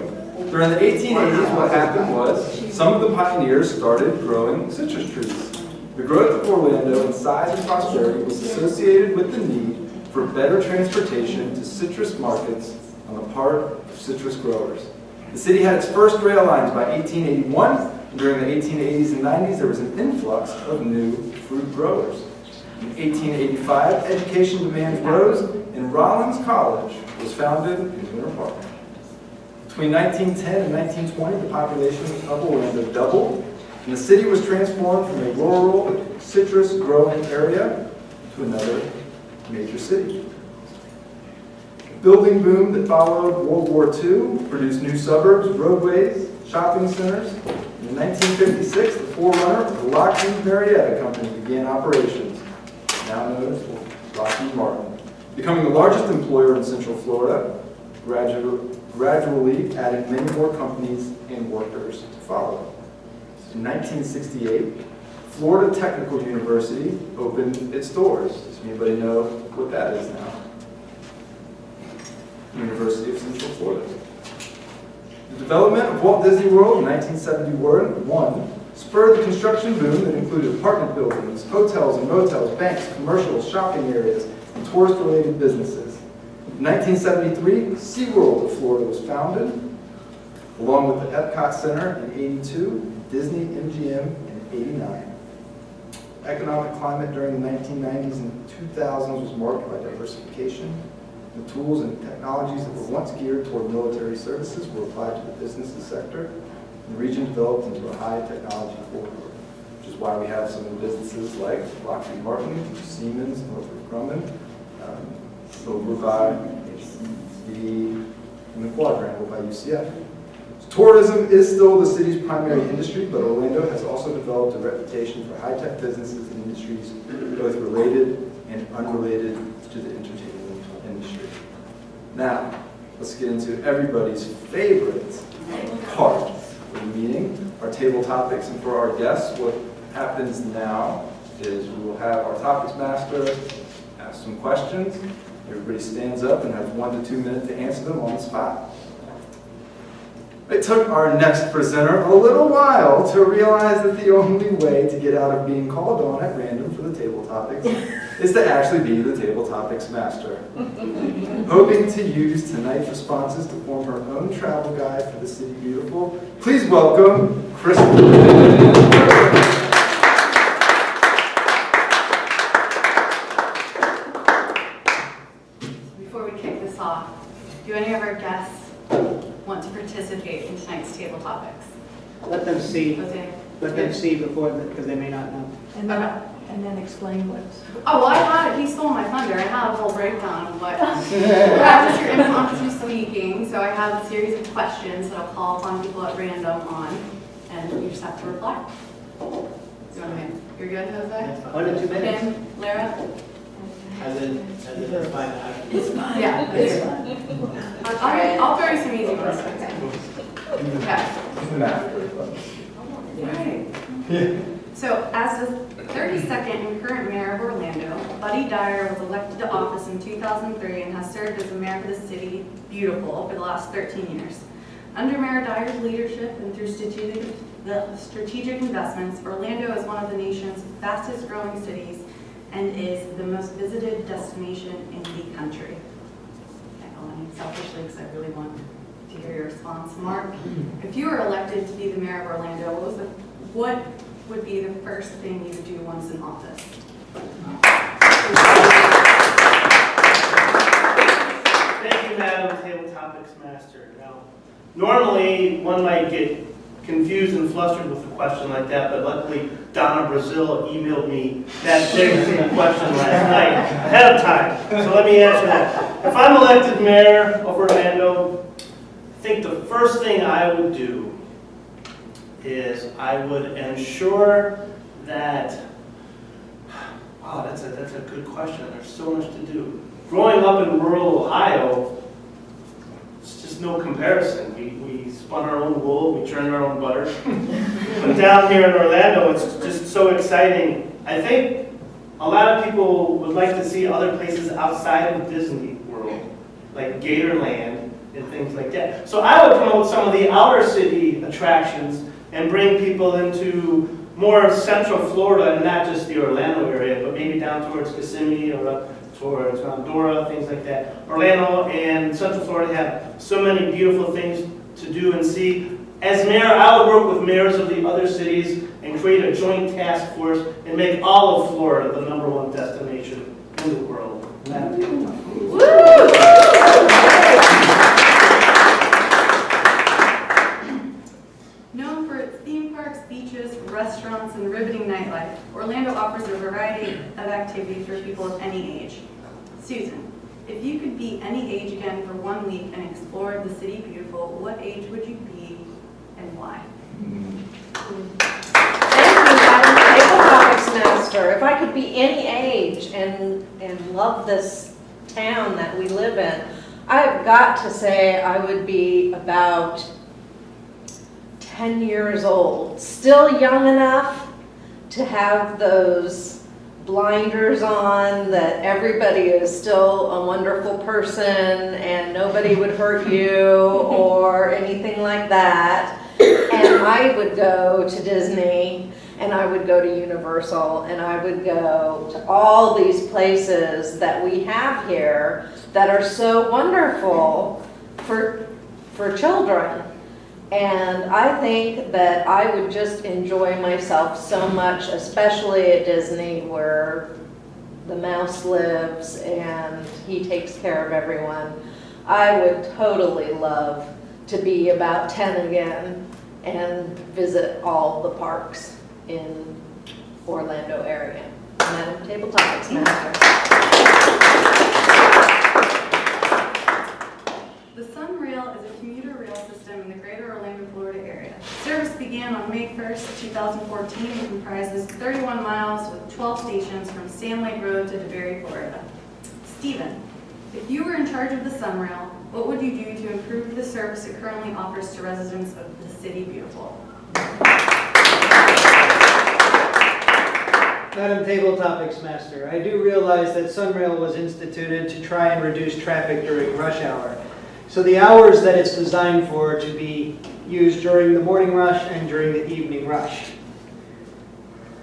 During the 1880s, what happened was some of the pioneers started growing citrus trees. The growth of Orlando in size and prosperity was associated with the need for better transportation to citrus markets on the part of citrus growers. The city had its first rail lines by 1881, and during the 1880s and 90s, there was an influx of new fruit growers. In 1885, education demands rose, and Rollins College was founded in Winter Park. Between 1910 and 1920, the population of Orlando doubled, and the city was transformed from a rural, citrus-growing area to another major city. The building boom that followed World War II produced new suburbs, roadways, shopping centers. In 1956, the forerunner of the Lockheed Marietta Company began operations, now known as Lockheed Martin, becoming the largest employer in Central Florida, gradually adding many more companies and workers to follow. In 1968, Florida Technical University opened its doors. Does anybody know what that is now? University of Central Florida. The development of Walt Disney World in 1971 spurred the construction boom that included apartment buildings, hotels and motels, banks, commercials, shopping areas, and tourist-related businesses. In 1973, SeaWorld of Florida was founded, along with the Epcot Center in 82, Disney MGM in 89. Economic climate during the 1990s and 2000s was marked by diversification. The tools and technologies that were once geared toward military services were applied to the business sector, and the region developed into a high technology corridor, which is why we have some of the businesses like Lockheed Martin, Siemens, Northrop Grumman, over by in the quadrangle by UCF. Tourism is still the city's primary industry, but Orlando has also developed a reputation for high-tech businesses and industries, both related and unrelated to the entertainment industry. Now, let's get into everybody's favorite part of the meeting, our table topics. And for our guests, what happens now is we will have our topics master ask some questions. Everybody stands up and has 1 to 2 minutes to answer them on the spot. It took our next presenter a little while to realize that the only way to get out of being called on at random for the table topics is to actually be the table topics master. Hoping to use tonight's responses to form her own travel guide for the City Beautiful, please welcome Kristin. Do any of our guests want to participate in tonight's table topics? Let them see. Jose? Let them see before, because they may not know. And then explain what's. Oh, well, he stole my thunder. I have a whole breakdown of what practice your impromptu speaking. So I have a series of questions that I'll call upon people at random on, and you just have to reply. You're good, Jose? 1 to 2 minutes. Kim, Lara? As in it's fine. It's fine. Yeah, it's fine. I'll throw you some easy ones. Okay. Right. So, as the 32nd and current mayor of Orlando, Buddy Dyer was elected to office in 2003 and has served as the mayor of the City Beautiful for the last 13 years. Under Mayor Dyer's leadership and through strategic investments, Orlando is one of the nation's fastest growing cities and is the most visited destination in the country. Can't call any selfishly because I really want to hear your response. Mark, if you were elected to be the mayor of Orlando, what would be the first thing you would do once in office? Thank you, Madam Table Topics Master. Now, normally one might get confused and flustered with a question like that, but luckily Donna Brazil emailed me that very same question last night ahead of time. So let me answer that. If I'm elected mayor of Orlando, I think the first thing I would do is I would ensure that, wow, that's a good question. There's so much to do. Growing up in rural Ohio, it's just no comparison. We spun our own wool, we churned our own butter. But down here in Orlando, it's just so exciting. I think a lot of people would like to see other places outside of Disney World, like Gatorland and things like that. So I would promote some of the outer city attractions and bring people into more central Florida and not just the Orlando area, but maybe down towards Kissimmee or up towards Dora, things like that. Orlando and Central Florida have so many beautiful things to do and see. As mayor, I would work with mayors of the other cities and create a joint task force and make all of Florida the #1 destination in the world. Known for its theme parks, beaches, restaurants, and riveting nightlife, Orlando offers a variety of activities for people of any age. Susan, if you could be any age again for 1 week and explore the city beautiful, what age would you be and why? Thank you, Madam Table Topics Master. If I could be any age and love this town that we live in, I've got to say I would be about 10 years old, still young enough to have those blinders on that everybody is still a wonderful person and nobody would hurt you or anything like that. And I would go to Disney and I would go to Universal and I would go to all these places that we have here that are so wonderful for children. And I think that I would just enjoy myself so much, especially at Disney where the mouse lives and he takes care of everyone. I would totally love to be about 10 again and visit all the parks in Orlando area. Madam Table Topics Master. The SunRail is a commuter rail system in the greater Orlando, Florida area. Service began on May 1st, 2014 and comprises 31 miles with 12 stations from Sand Lake Road to DeBerry, Florida. Stephen, if you were in charge of the SunRail, what would you do to improve the service it currently offers to residents of the city beautiful? Madam Table Topics Master, I do realize that SunRail was instituted to try and reduce traffic during rush hour. So the hours that it's designed for to be used during the morning rush and during the evening rush.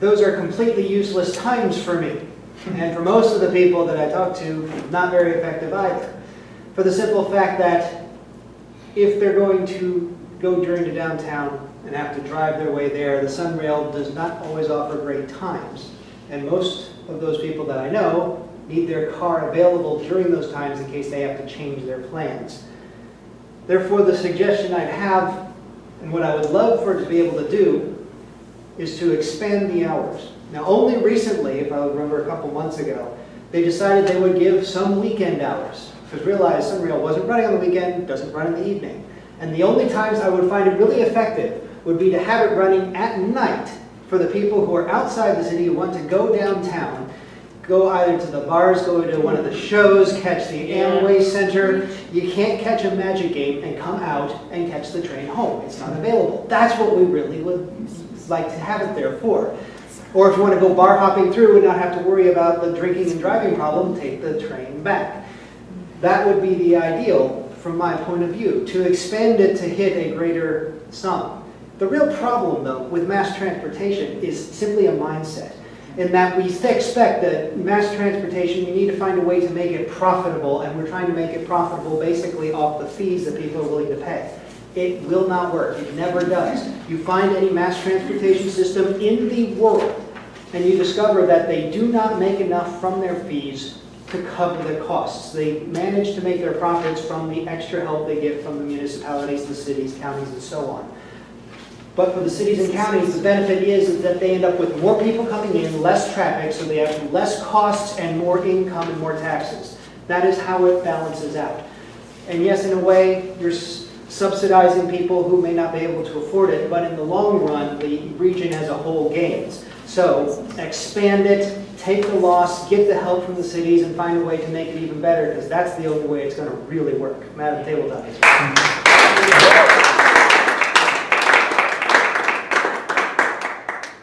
Those are completely useless times for me. And for most of the people that I talk to, not very effective either. For the simple fact that if they're going to go during the downtown and have to drive their way there, the SunRail does not always offer great times. And most of those people that I know need their car available during those times in case they have to change their plans. Therefore, the suggestion I'd have, and what I would love for it to be able to do, is to expand the hours. Now, only recently, if I remember a couple months ago, they decided they would give some weekend hours. Because realize SunRail wasn't running on the weekend, doesn't run in the evening. And the only times I would find it really effective would be to have it running at night for the people who are outside the city who want to go downtown, go either to the bars, go to one of the shows, catch the Amway Center. You can't catch a Magic game and come out and catch the train home. It's not available. That's what we really would like to have it there for. Or if you want to go bar hopping through and not have to worry about the drinking and driving problem, take the train back. That would be the ideal from my point of view, to expand it to hit a greater sum. The real problem, though, with mass transportation is simply a mindset. In that we expect that mass transportation, you need to find a way to make it profitable, and we're trying to make it profitable basically off the fees that people are willing to pay. It will not work. It never does. You find any mass transportation system in the world, and you discover that they do not make enough from their fees to cover the costs. They manage to make their profits from the extra help they get from the municipalities, the cities, counties, and so on. But for the cities and counties, the benefit is that they end up with more people coming in, less traffic, so they have less costs and more income and more taxes. That is how it balances out. And yes, in a way, you're subsidizing people who may not be able to afford it, but in the long run, the region as a whole gains. So expand it, take the loss, get the help from the cities, and find a way to make it even better, because that's the only way it's going to really work. Madam Table Ties.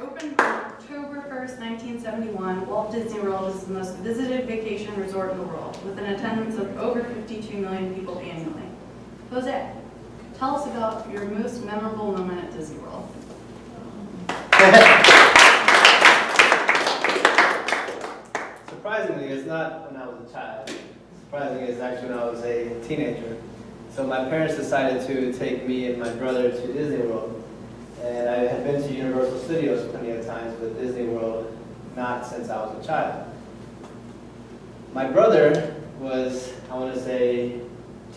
Opened on October 1st, 1971, Walt Disney World is the most visited vacation resort in the world, with an attendance of over 52 million people annually. Jose, tell us about your most memorable moment at Disney World. Surprisingly, it's not when I was a child. Surprisingly, it's actually when I was a teenager. So my parents decided to take me and my brother to Disney World. And I had been to Universal Studios plenty of times, but Disney World, not since I was a child. My brother was, I want to say,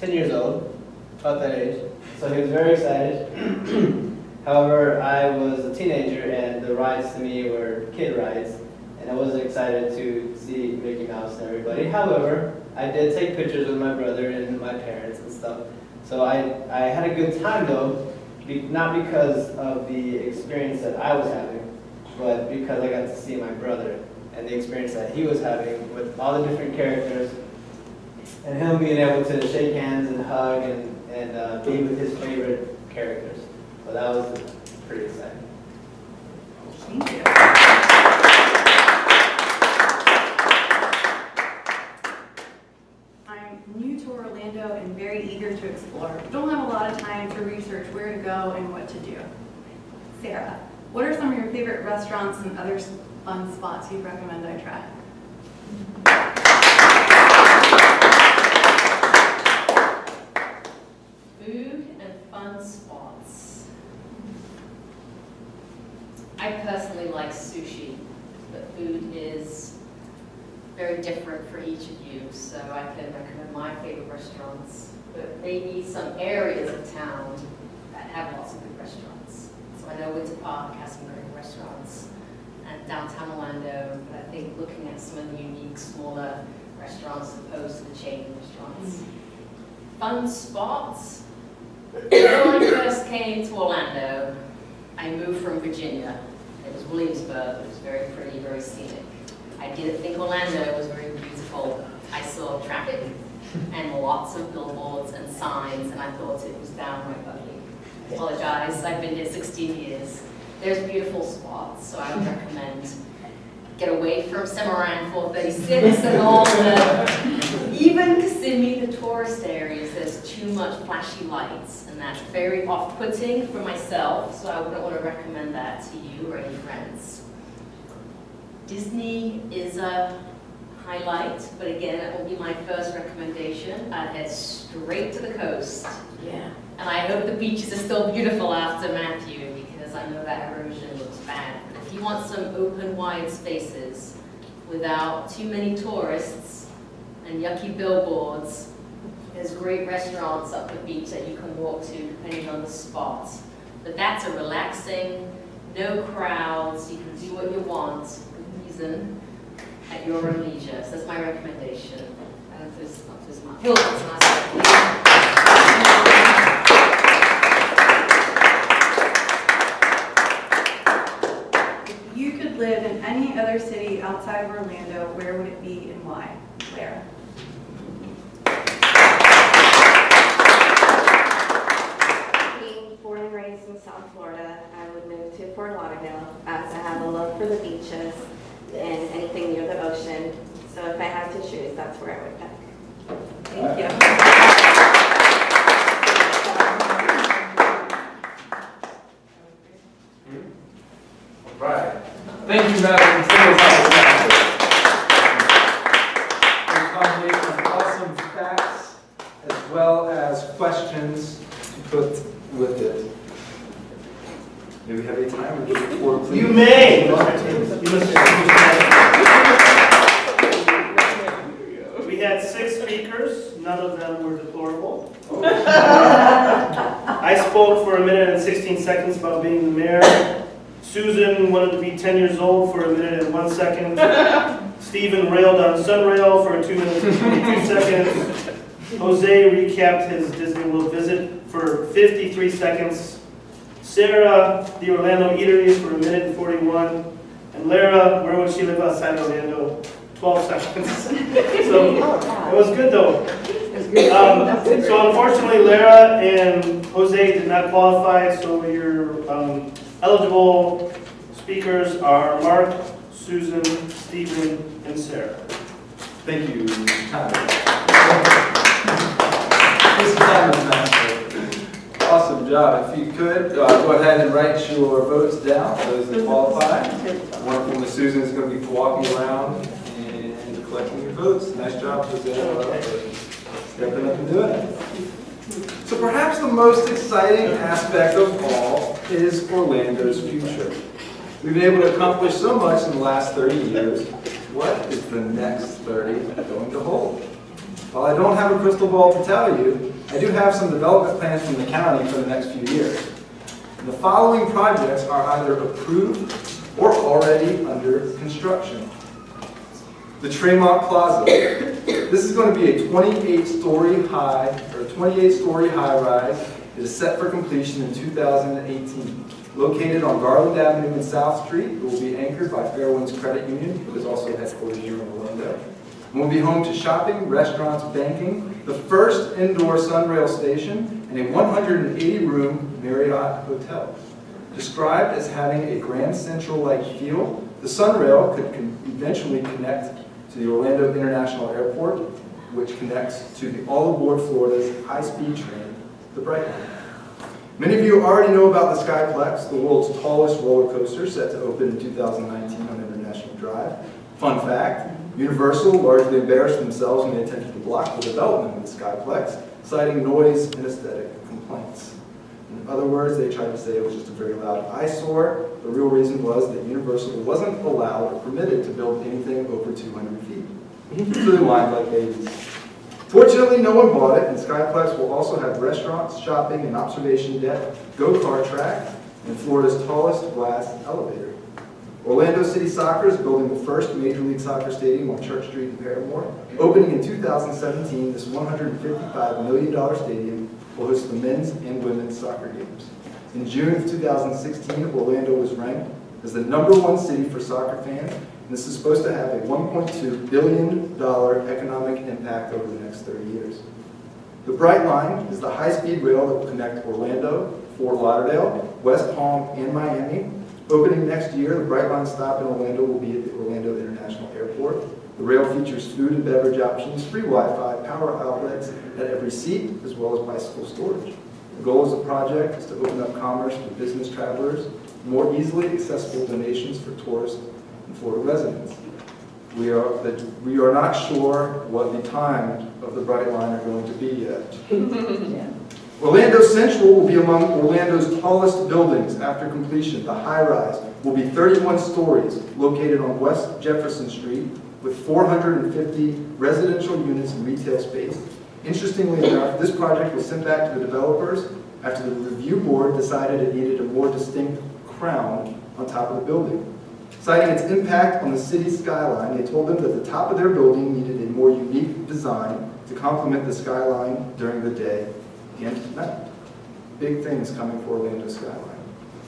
10 years old, about that age. So he was very excited. However, I was a teenager and the rides to me were kid rides. And I wasn't excited to see Mickey Mouse and everybody. However, I did take pictures with my brother and my parents and stuff. So I had a good time though, not because of the experience that I was having, but because I got to see my brother and the experience that he was having with all the different characters, and him being able to shake hands and hug and be with his favorite characters. So that was pretty exciting. Thank you. I'm new to Orlando and very eager to explore. Don't have a lot of time to research where to go and what to do. Sarah, what are some of your favorite restaurants and other fun spots you'd recommend I try? Food and fun spots. I personally like sushi, but food is very different for each of you, so I can recommend my favorite restaurants, but maybe some areas of town that have lots of good restaurants. So I know Winter Park has some great restaurants, and downtown Orlando, but I think looking at some of the unique, smaller restaurants as opposed to the chain restaurants. Fun spots. When I first came to Orlando, I moved from Virginia. It was Williamsburg. It was very pretty, very scenic. I didn't think Orlando was very beautiful. I saw traffic and lots of billboards and signs, and I thought it was downright ugly. I apologize. I've been here 16 years. There's beautiful spots, so I would recommend get away from Cimarron 436 and all the, even Kissimmee, the tourist areas, there's too much flashy lights, and that's very off-putting for myself, so I wouldn't want to recommend that to you or any friends. Disney is a highlight, but again, it won't be my first recommendation. I'd head straight to the coast. Yeah. And I hope the beaches are still beautiful after Matthew, because I know that erosion looks bad. But if you want some open, wide spaces without too many tourists and yucky billboards, there's great restaurants up the beach that you can walk to depending on the spot. But that's a relaxing, no crowds, you can do what you want, good reason, at your own leisure. So that's my recommendation. I don't know if there's my Hilton's nice. If you could live in any other city outside of Orlando, where would it be and why? Lara. Being born and raised in South Florida, I would move to Fort Lauderdale as I have a love for the beaches and anything near the ocean. So if I had to choose, that's where I would pick. Thank you. Right. Thank you, Madam Secretary. A combination of awesome facts as well as questions to put with it. May we have a timer before, please? You may. We had 6 speakers. None of them were deplorable. I spoke for 1 minute and 16 seconds about being the mayor. Susan wanted to be 10 years old for 1 minute and 1 second. Stephen railed on SunRail for 2 minutes and 22 seconds. Jose recapped his Disney World visit for 53 seconds. Sarah, the Orlando eateries for 1 minute and 41. And Lara, where would she live outside Orlando? 12 seconds. So it was good though. So unfortunately, Lara and Jose did not qualify, so your eligible speakers are Mark, Susan, Stephen, and Sarah. Thank you, Thomas. Awesome job. If you could, go ahead and write your votes down, those that qualify. Wonderful, Miss Susan is going to be walking around and collecting your votes. Nice job, Jose, for stepping up and doing it. So perhaps the most exciting aspect of all is Orlando's future. We've been able to accomplish so much in the last 30 years. What is the next 30 going to hold? While I don't have a crystal ball to tell you, I do have some development plans from the county for the next few years. The following projects are either approved or already under construction. The Tremont Plaza. This is going to be a 28-story high rise. It is set for completion in 2018. Located on Garland Avenue and South Street, it will be anchored by Fairwinds Credit Union, who is also headquartered here in Orlando. It will be home to shopping, restaurants, banking, the first indoor SunRail station, and a 180-room Marriott hotel. Described as having a Grand Central-like feel, the SunRail could eventually connect to the Orlando International Airport, which connects to the all-aboard Florida's high-speed train, the Brightline. Many of you already know about the Skyplex, the world's tallest roller coaster, set to open in 2019 on International Drive. Fun fact, Universal largely embarrassed themselves when they attempted to block the development of the Skyplex, citing noise and aesthetic complaints. In other words, they tried to say it was just a very loud eyesore. The real reason was that Universal wasn't allowed or permitted to build anything over 200 feet. So they whined like babies. Fortunately, no one bought it, and Skyplex will also have restaurants, shopping, an observation deck, go-kart track, and Florida's tallest glass elevator. Orlando City Soccer is building the first Major League Soccer stadium on Church Street in Paramore. Opening in 2017, this $155 million stadium will host the men's and women's soccer games. In June of 2016, Orlando was ranked as the #1 city for soccer fans. This is supposed to have a $1.2 billion economic impact over the next 30 years. The Brightline is the high-speed rail that will connect Orlando, Fort Lauderdale, West Palm, and Miami. Opening next year, the Brightline stop in Orlando will be at the Orlando International Airport. The rail features food and beverage options, free Wi-Fi, power outlets at every seat, as well as bicycle storage. The goal of the project is to open up commerce for business travelers, more easily accessible donations for tourists and Florida residents. We are not sure what the time of the Brightline are going to be yet. Orlando Central will be among Orlando's tallest buildings after completion. The high-rise will be 31 stories, located on West Jefferson Street, with 450 residential units and retail space. Interestingly enough, this project was sent back to the developers after the review board decided it needed a more distinct crown on top of the building. Citing its impact on the city's skyline, they told them that the top of their building needed a more unique design to complement the skyline during the day and at night. Big things coming for Orlando skyline.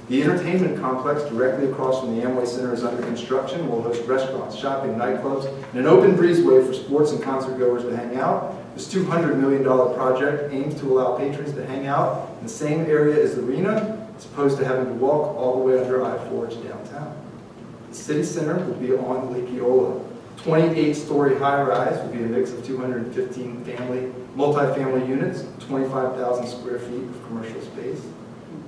The entertainment complex directly across from the Amway Center is under construction. Will host restaurants, shopping, nightclubs, and an open breezeway for sports and concert goers to hang out. This $200 million project aims to allow patrons to hang out in the same area as the arena, as opposed to having to walk all the way under I-4 downtown. The city center will be on Lake Eola. 28-story high-rise will be a mix of 215 multi-family units, 25,000 square feet of commercial space.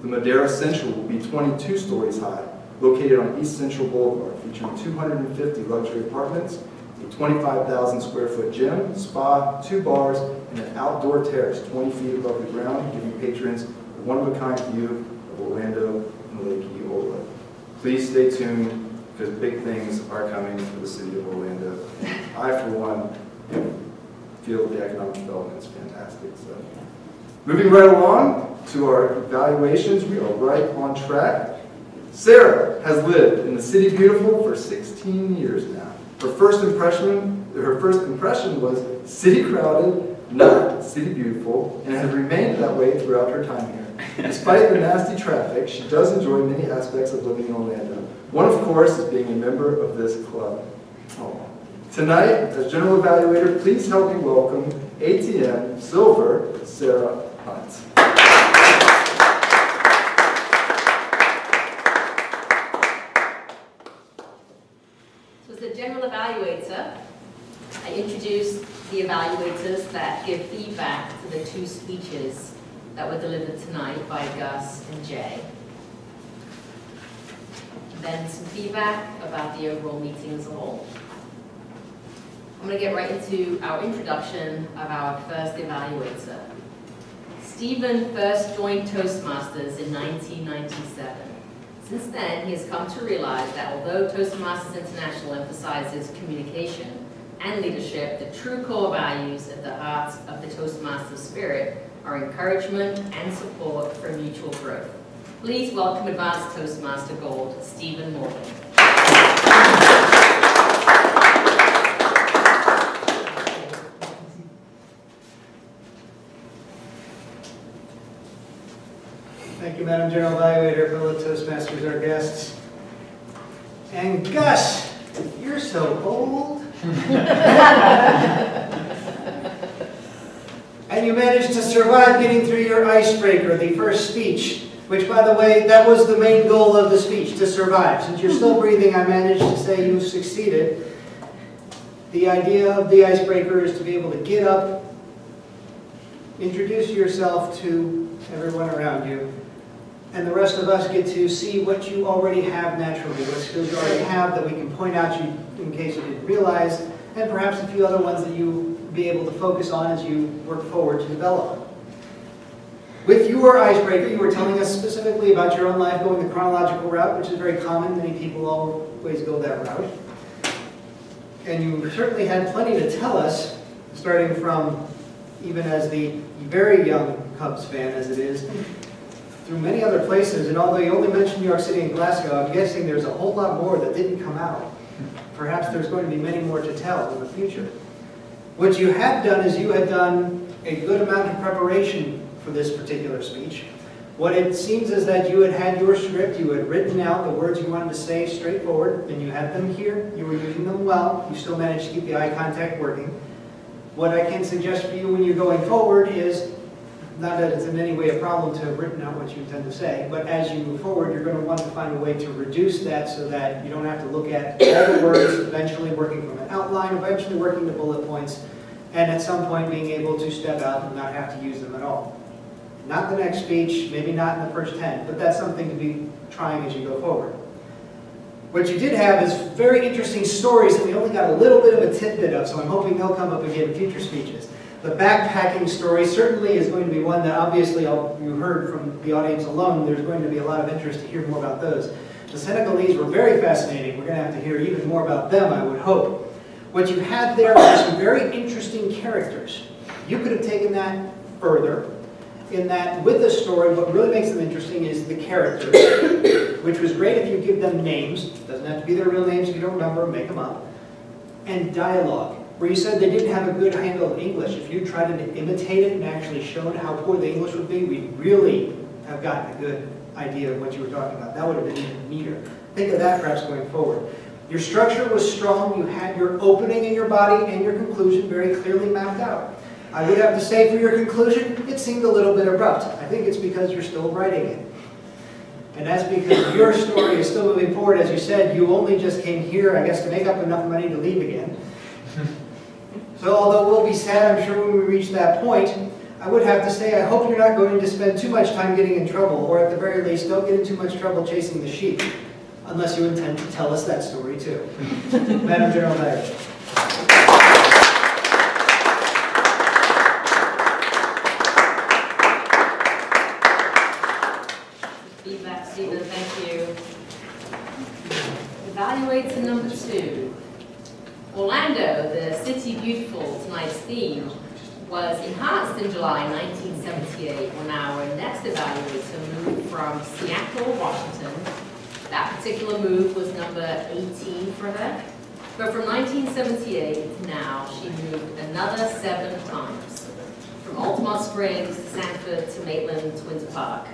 The Madera Central will be 22 stories high, located on East Central Boulevard, featuring 250 luxury apartments, a 25,000 square foot gym, spa, 2 bars, and an outdoor terrace 20 feet above the ground, giving patrons a one-of-a-kind view of Orlando and Lake Eola. Please stay tuned, because big things are coming for the city of Orlando. I, for one, feel the economic development is fantastic. So, moving right along to our evaluations, we are right on track. Sarah has lived in the City Beautiful for 16 years now. Her first impression was city crowded, not City Beautiful, and has remained that way throughout her time here. Despite the nasty traffic, she does enjoy many aspects of living in Orlando. One, of course, is being a member of this club. Oh. Tonight, as General Evaluator, please help me welcome ATM Silver Sarah Hunt. So as the General Evaluator, I introduced the evaluators that give feedback to the two speeches that were delivered tonight by Gus and Jaye. Then some feedback about the overall meeting as a whole. I'm going to get right into our introduction of our first evaluator. Stephen first joined Toastmasters in 1997. Since then, he has come to realize that although Toastmasters International emphasizes communication and leadership, the true core values at the heart of the Toastmasters spirit are encouragement and support for mutual growth. Please welcome Advanced Toastmaster Gold, Stephen Morgan. Thank you, Madam General Evaluator, fellow Toastmasters, our guests. And Gus, you're so old. And you managed to survive getting through your icebreaker, the first speech, which, by the way, that was the main goal of the speech, to survive. Since you're still breathing, I managed to say you succeeded. The idea of the icebreaker is to be able to get up, introduce yourself to everyone around you, and the rest of us get to see what you already have naturally, what skills you already have that we can point out to you in case you didn't realize, and perhaps a few other ones that you be able to focus on as you work forward to develop. With your icebreaker, you were telling us specifically about your own life going the chronological route, which is very common. Many people always go that route. And you certainly had plenty to tell us, starting from even as the very young Cubs fan as it is, through many other places. And although you only mentioned New York City and Glasgow, I'm guessing there's a whole lot more that didn't come out. Perhaps there's going to be many more to tell in the future. What you had done is you had done a good amount of preparation for this particular speech. What it seems is that you had had your script, you had written out the words you wanted to say straightforward, and you had them here, you were using them well, you still managed to keep the eye contact working. What I can suggest for you when you're going forward is, not that it's in any way a problem to have written out what you intend to say, but as you move forward, you're going to want to find a way to reduce that so that you don't have to look at all the words, eventually working from an outline, eventually working the bullet points, and at some point being able to step out and not have to use them at all. Not the next speech, maybe not in the first 10, but that's something to be trying as you go forward. What you did have is very interesting stories that we only got a little bit of a tidbit of, so I'm hoping they'll come up again in future speeches. The backpacking story certainly is going to be one that obviously you heard from the audience alone. There's going to be a lot of interest to hear more about those. The Senegalese were very fascinating. We're going to have to hear even more about them, I would hope. What you had there were some very interesting characters. You could have taken that further, in that with the story, what really makes them interesting is the characters, which was great if you give them names. It doesn't have to be their real names. If you don't remember, make them up. And dialogue, where you said they didn't have a good handle of English. If you tried to imitate it and actually showed how poor the English would be, we'd really have gotten a good idea of what you were talking about. That would have been even neater. Think of that perhaps going forward. Your structure was strong. You had your opening in your body and your conclusion very clearly mapped out. I would have to say for your conclusion, it seemed a little bit abrupt. I think it's because you're still writing it. And that's because your story is still moving forward. As you said, you only just came here, I guess, to make up enough money to leave again. So although we'll be sad, I'm sure, when we reach that point, I would have to say I hope you're not going to spend too much time getting in trouble, or at the very least, don't get in too much trouble chasing the sheep, unless you intend to tell us that story too. Madam General Manager. Feedback, Stephen, thank you. Evaluator number 2. Orlando, the City Beautiful, tonight's theme, was enhanced in July 1978 when our next evaluator moved from Seattle, Washington. That particular move was number 18 for her. But from 1978 to now, she moved another 7 times. from Altamont Springs to Sanford to Maitland to Winter Park.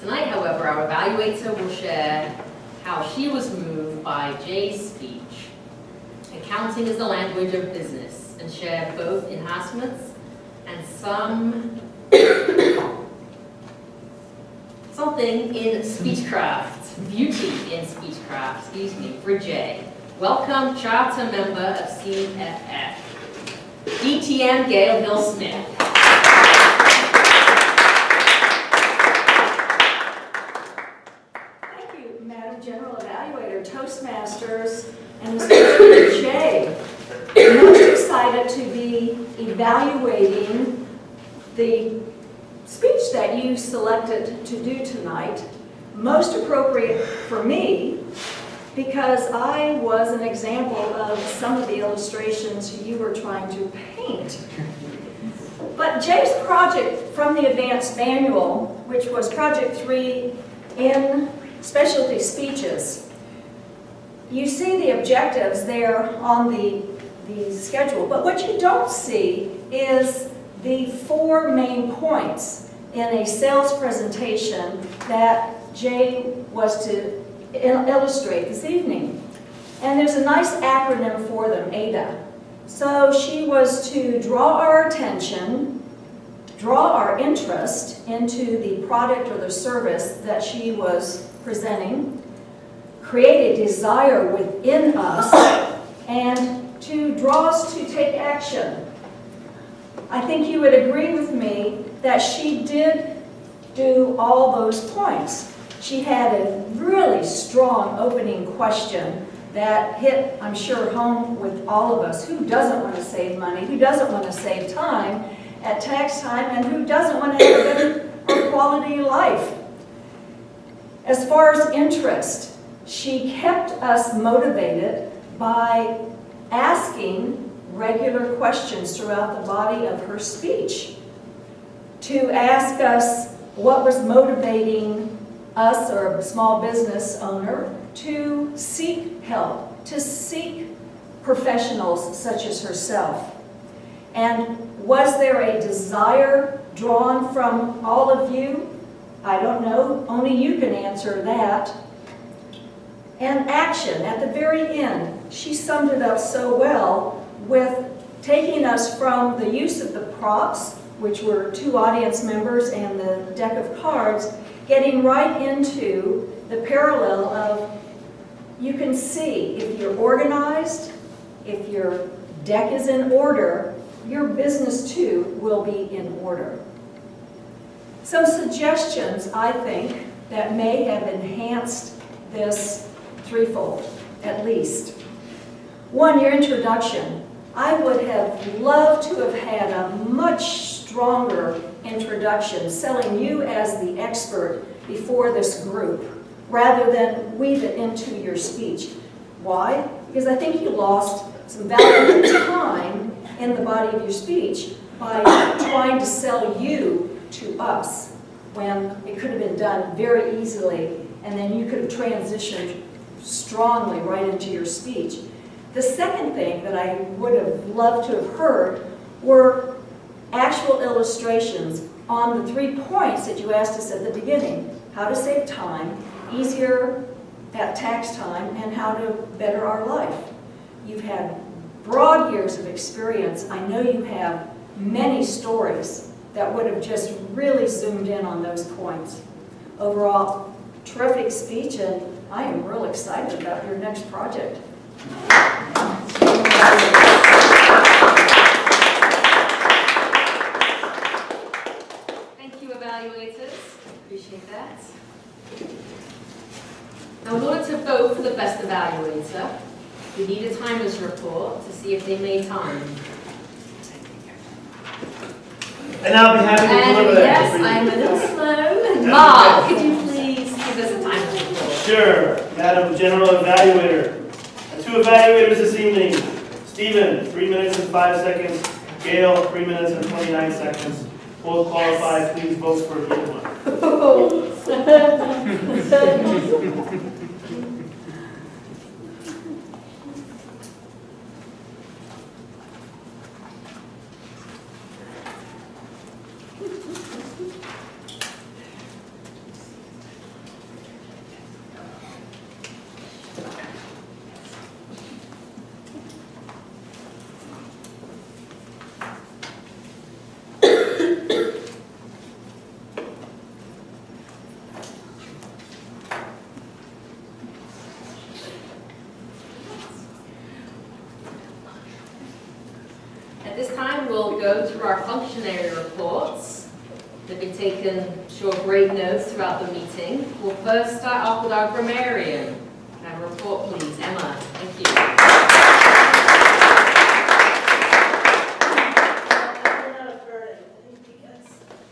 Tonight, however, our evaluator will share how she was moved by Jaye's speech. Accounting is the language of business, and share both enhancements and something in speechcraft, beauty in speechcraft, for Jaye. Welcome, charter member of CFF, DTM Gail Hill-Smith. Thank you, Madam General Evaluator, Toastmasters, and especially Jaye. I'm most excited to be evaluating the speech that you selected to do tonight. Most appropriate for me because I was an example of some of the illustrations you were trying to paint. But Jaye's project from the advanced manual, which was project 3 in specialty speeches, you see the objectives there on the schedule, but what you don't see is the 4 main points in a sales presentation that Jaye was to illustrate this evening. And there's a nice acronym for them, ADA. So she was to draw our attention, draw our interest into the product or the service that she was presenting, create a desire within us, and to draw us to take action. I think you would agree with me that she did do all those points. She had a really strong opening question that hit, I'm sure, home with all of us. Who doesn't want to save money? Who doesn't want to save time at tax time? And who doesn't want to have a better quality life? As far as interest, she kept us motivated by asking regular questions throughout the body of her speech to ask us what was motivating us, or a small business owner, to seek help, to seek professionals such as herself. And was there a desire drawn from all of you? I don't know, only you can answer that. And action, at the very end, she summed it up so well with taking us from the use of the props, which were 2 audience members and the deck of cards, getting right into the parallel of, you can see if you're organized, if your deck is in order, your business too will be in order. Some suggestions, I think, that may have enhanced this threefold, at least. 1, your introduction. I would have loved to have had a much stronger introduction, selling you as the expert before this group, rather than weave it into your speech. Why? Because I think you lost some valuable time in the body of your speech by trying to sell you to us, when it could have been done very easily, and then you could have transitioned strongly right into your speech. The second thing that I would have loved to have heard were actual illustrations on the 3 points that you asked us at the beginning. How to save time, easier at tax time, and how to better our life. You've had broad years of experience. I know you have many stories that would have just really zoomed in on those points. Overall, terrific speech, and I am real excited about your next project. Thank you, evaluators. Appreciate that. Now, in order to vote for the best evaluator, we need a timer's report to see if they made time. And I'll be happy to deliver that. Yes, I'm a little slow. Mark, could you please give us a timer's report? Sure, Madam General Evaluator. 2 evaluators this evening. Stephen, 3 minutes and 5 seconds. Gail, 3 minutes and 29 seconds. Both qualified, please vote for either one. time, we'll go through our functionary reports. They've been taken, sure, great notes throughout the meeting. We'll first start off with our grammarian. Can I have a report, please? Emma, thank you.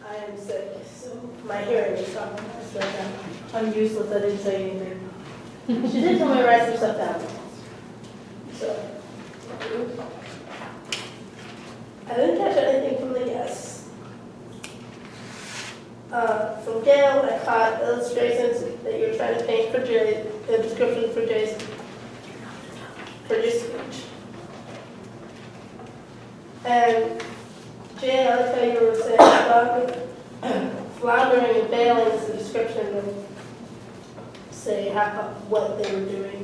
I am sick, so my hearing is not so I'm useless, I didn't say anything. She did tell me to write some stuff down. So, I didn't catch anything from the guests. From Gail, I caught illustrations that you're trying to paint for Jaye, the description for Jaye's speech. And Jaye, I like how you were saying floundering and failing is the description of, say, what they were doing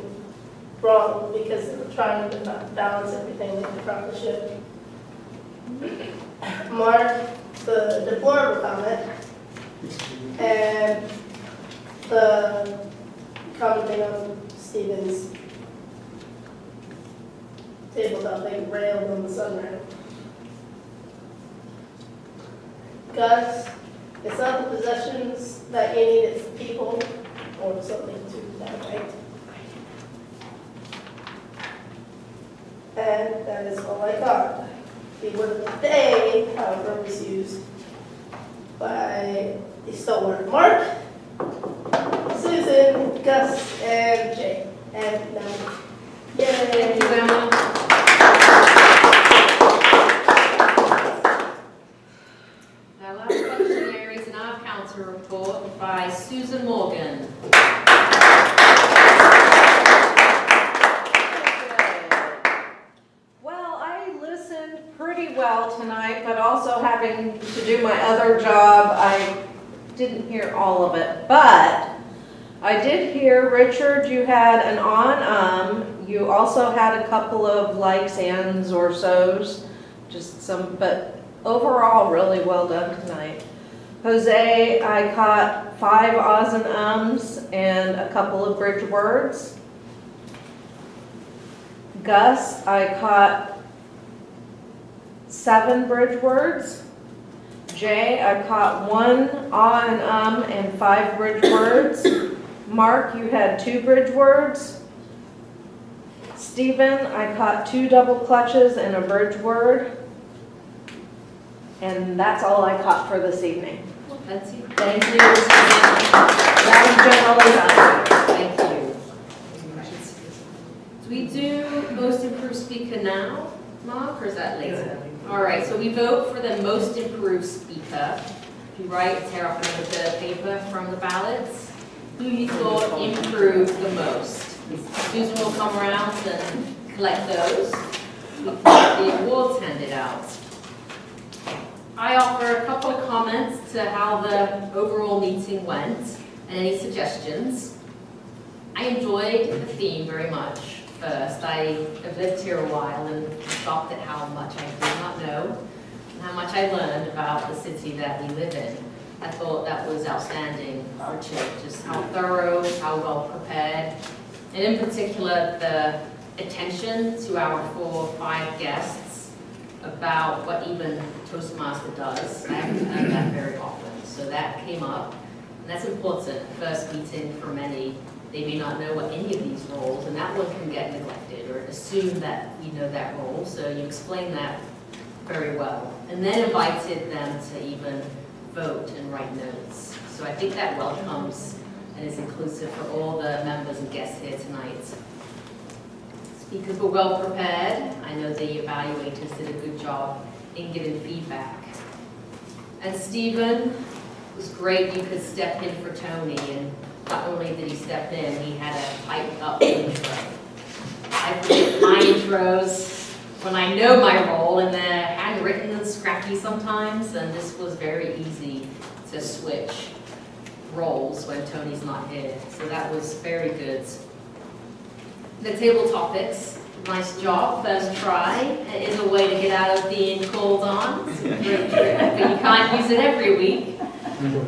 wrong because they were trying to balance everything like they probably should. Mark, the deplorable comment, and the commenting on Stephen's tabletop being railed on the SunRail. Gus, it's not the possessions that you need, it's the people or something to that effect. And that is all I got. The word of the day, however, was used by the stalwart Mark, Susan, Gus, and Jaye. And now, yay! Thank you, Emma. Now, last functionaries in our counter report by Susan Morgan. Well, I listened pretty well tonight, but also having to do my other job, I didn't hear all of it. But I did hear, Richard, you had an on, you also had a couple of likes, ands, or so's, just some, but overall, really well done tonight. Jose, I caught 5 ahs and ums and a couple of bridge words. Gus, I caught 7 bridge words. Jaye, I caught 1 ah and 5 bridge words. Mark, you had 2 bridge words. Stephen, I caught 2 double clutches and a bridge word. And that's all I caught for this evening. Betsy. Thank you. That was generally done. Thank you. Do we do most improved speaker now, Mark, or is that later? All right, so we vote for the most improved speaker. If you write, tear off another paper from the ballots. Who you thought improved the most? Susan will come around and collect those. We can get the awards handed out. I offer a couple of comments to how the overall meeting went and any suggestions. I enjoyed the theme very much. First, I have lived here a while and shocked at how much I did not know and how much I learned about the city that we live in. I thought that was outstanding, Richard, just how thorough, how well prepared, and in particular the attention to our 4 or 5 guests about what even Toastmaster does. I haven't heard that very often, so that came up, and that's important. First meeting for many, they may not know what any of these roles, and that one can get neglected or assume that we know that role, so you explain that very well, and then invited them to even vote and write notes. So I think that welcomes and is inclusive for all the members and guests here tonight. Speakers were well prepared. I know the evaluators did a good job in giving feedback. And Stephen, it was great you could step in for Tony, and not only did he step in, he had a typed up intro. I forget my intros when I know my role, and they're handwritten and scrappy sometimes, and this was very easy to switch roles when Tony's not here. So that was very good. The table topics, nice job, first try. It is a way to get out of being called on, but you can't use it every week.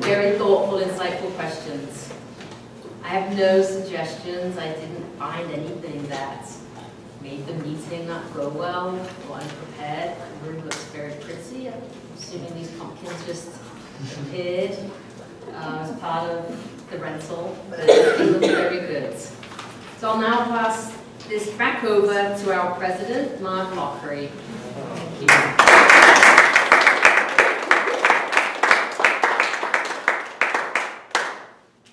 Very thoughtful, insightful questions. I have no suggestions. I didn't find anything that made the meeting not go well, or unprepared. The room looks very pretty. I'm assuming these pumpkins just appeared as part of the rental, but it looks very good. So I'll now pass this back over to our president, Mark Lockery. Thank you.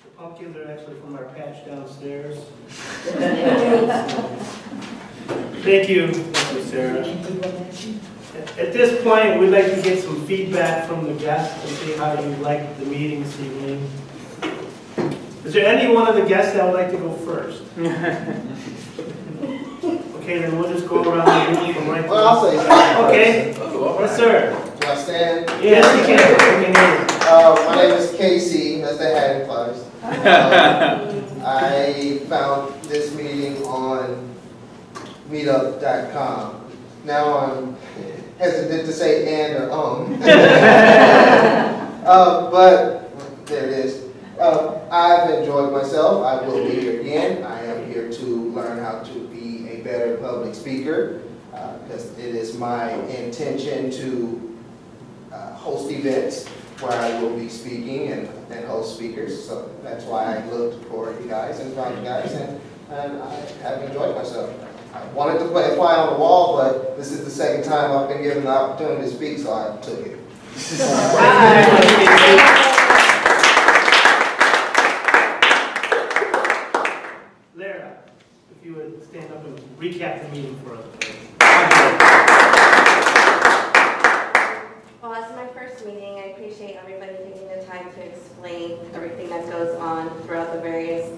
The pumpkins are actually from our patch downstairs. Thank you, Sarah. At this point, we'd like to get some feedback from the guests and see how you liked the meeting this evening. Is there any one of the guests that would like to go first? Okay, then we'll just go around the room from right to Well, I'll say something. Okay. Yes, sir. Do I stand? Yes, you can. My name is KC, as the hat implies. I found this meeting on meetup.com. Now I'm hesitant to say and or but there it is. I've enjoyed myself. I will be here again. I am here to learn how to be a better public speaker because it is my intention to host events where I will be speaking and host speakers. So that's why I looked for you guys and found you guys, and I have enjoyed myself. I wanted to play a fly on the wall, but this is the second time I've been given the opportunity to speak, so I took it. Lara, if you would stand up and recap the meeting for us, please. Well, as my first meeting, I appreciate everybody taking the time to explain everything that goes on throughout the various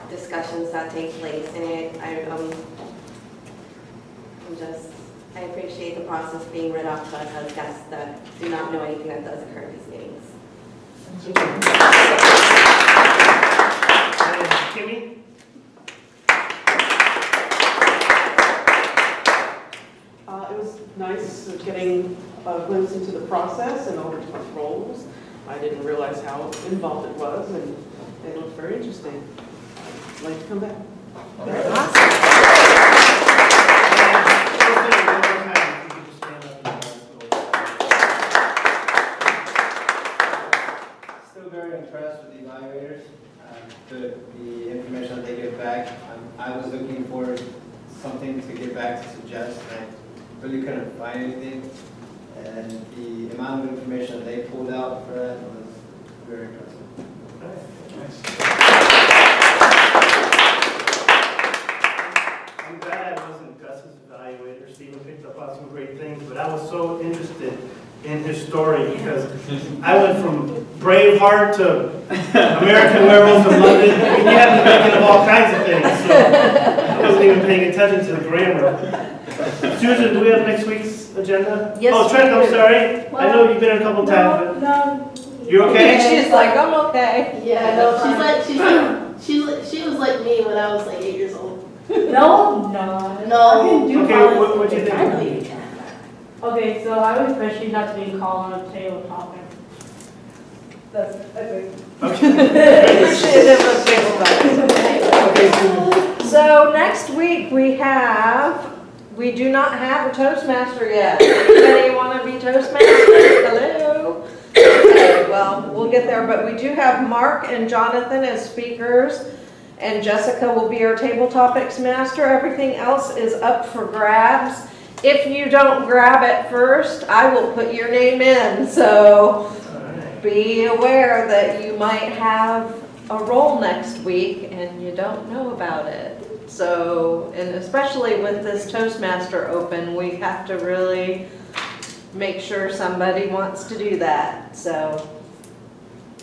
discussions that take place in it. I appreciate the process being read off to us as guests that do not know anything that does occur in these meetings. Kimmy? It was nice getting a glimpse into the process and all the different roles. I didn't realize how involved it was, and it looked very interesting. I'd like to come back. Still very impressed with the evaluators, the information that they give back. I was looking for something to give back to suggest, and I really couldn't find anything. And the amount of information that they pulled out for that was very impressive. I'm glad I wasn't Gus's evaluator. Stephen picked up on some great things, but I was so interested in his story because I went from Braveheart to American Werewolves of London. I mean, you have to make it of all kinds of things, so I wasn't even paying attention to the grammar. Susan, do we have next week's agenda? Yes, Oh, Trent, we I'm do. sorry. I know you've been a couple times, but No. you okay? She's like, I'm okay. Yeah, no, she was like me when I was like 8 years old. No, no. No. I can do Okay, policy. what do you think? Okay, so I was especially not being called on a table topic. That's okay. So next week we do not have a Toastmaster yet. Anybody want to be Toastmaster? Hello? Okay, well, we'll get there, but we do have Mark and Jonathan as speakers, and Jessica will be our table topics master. Everything else is up for grabs. If you don't grab it first, I will put your name in, so be aware that you might have a role next week and you don't know about it. So, and especially with this Toastmaster Open, we have to really make sure somebody wants to do that. So,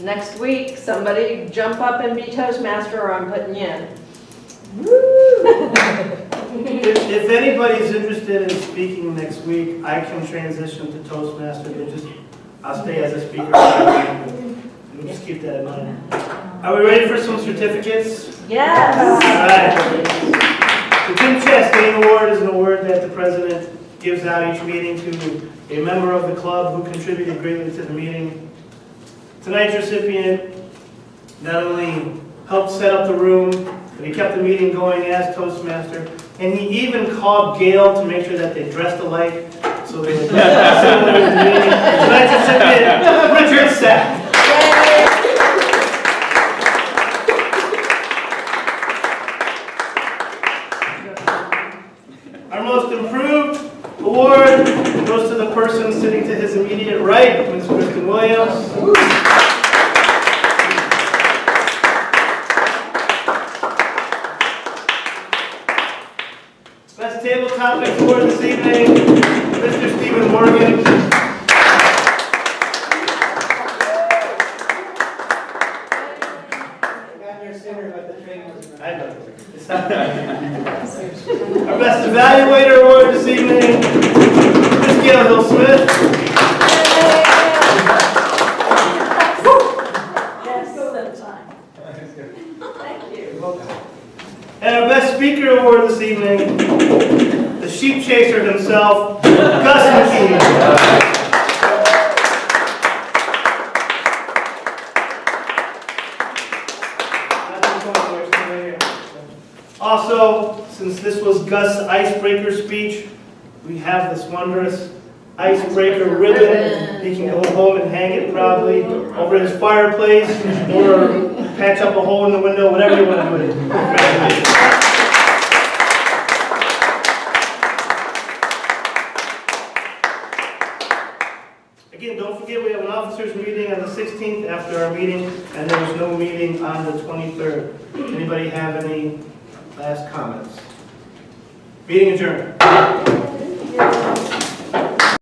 next week, somebody jump up and be Toastmaster or I'm putting you in. Woo! If anybody's interested in speaking next week, I can transition to Toastmaster, but I'll stay as a speaker. We'll just keep that in mind. Are we ready for some certificates? Yes. All right. The Tim Chastain Award is an award that the president gives out each meeting to a member of the club who contributed greatly to the meeting. Tonight's recipient not only helped set up the room, but he kept the meeting going as Toastmaster, And he even called Gail to make sure that they dressed alike, so they were similar to me. Tonight's recipient, Richard Sack. Our most improved award goes to the person sitting to his immediate right, Ms. Kristin Williams. Best tabletop award this evening, Mr. Stephen Morgan. I know. It's not bad. Our best evaluator award this evening, Ms. Gail Hill-Smith. Yes, go that time. Thank you. And our best speaker award this evening, the sheep chaser himself, Gus McKean. Also, since this was Gus' icebreaker speech, we have this wondrous icebreaker ribbon. He can go home and hang it probably over his fireplace or patch up a hole in the window, whatever you want to do with it. Congratulations. Again, don't forget we have an officers meeting on the 16th after our meeting, and there was no meeting on the 23rd. Anybody have any last comments? Meeting adjourned.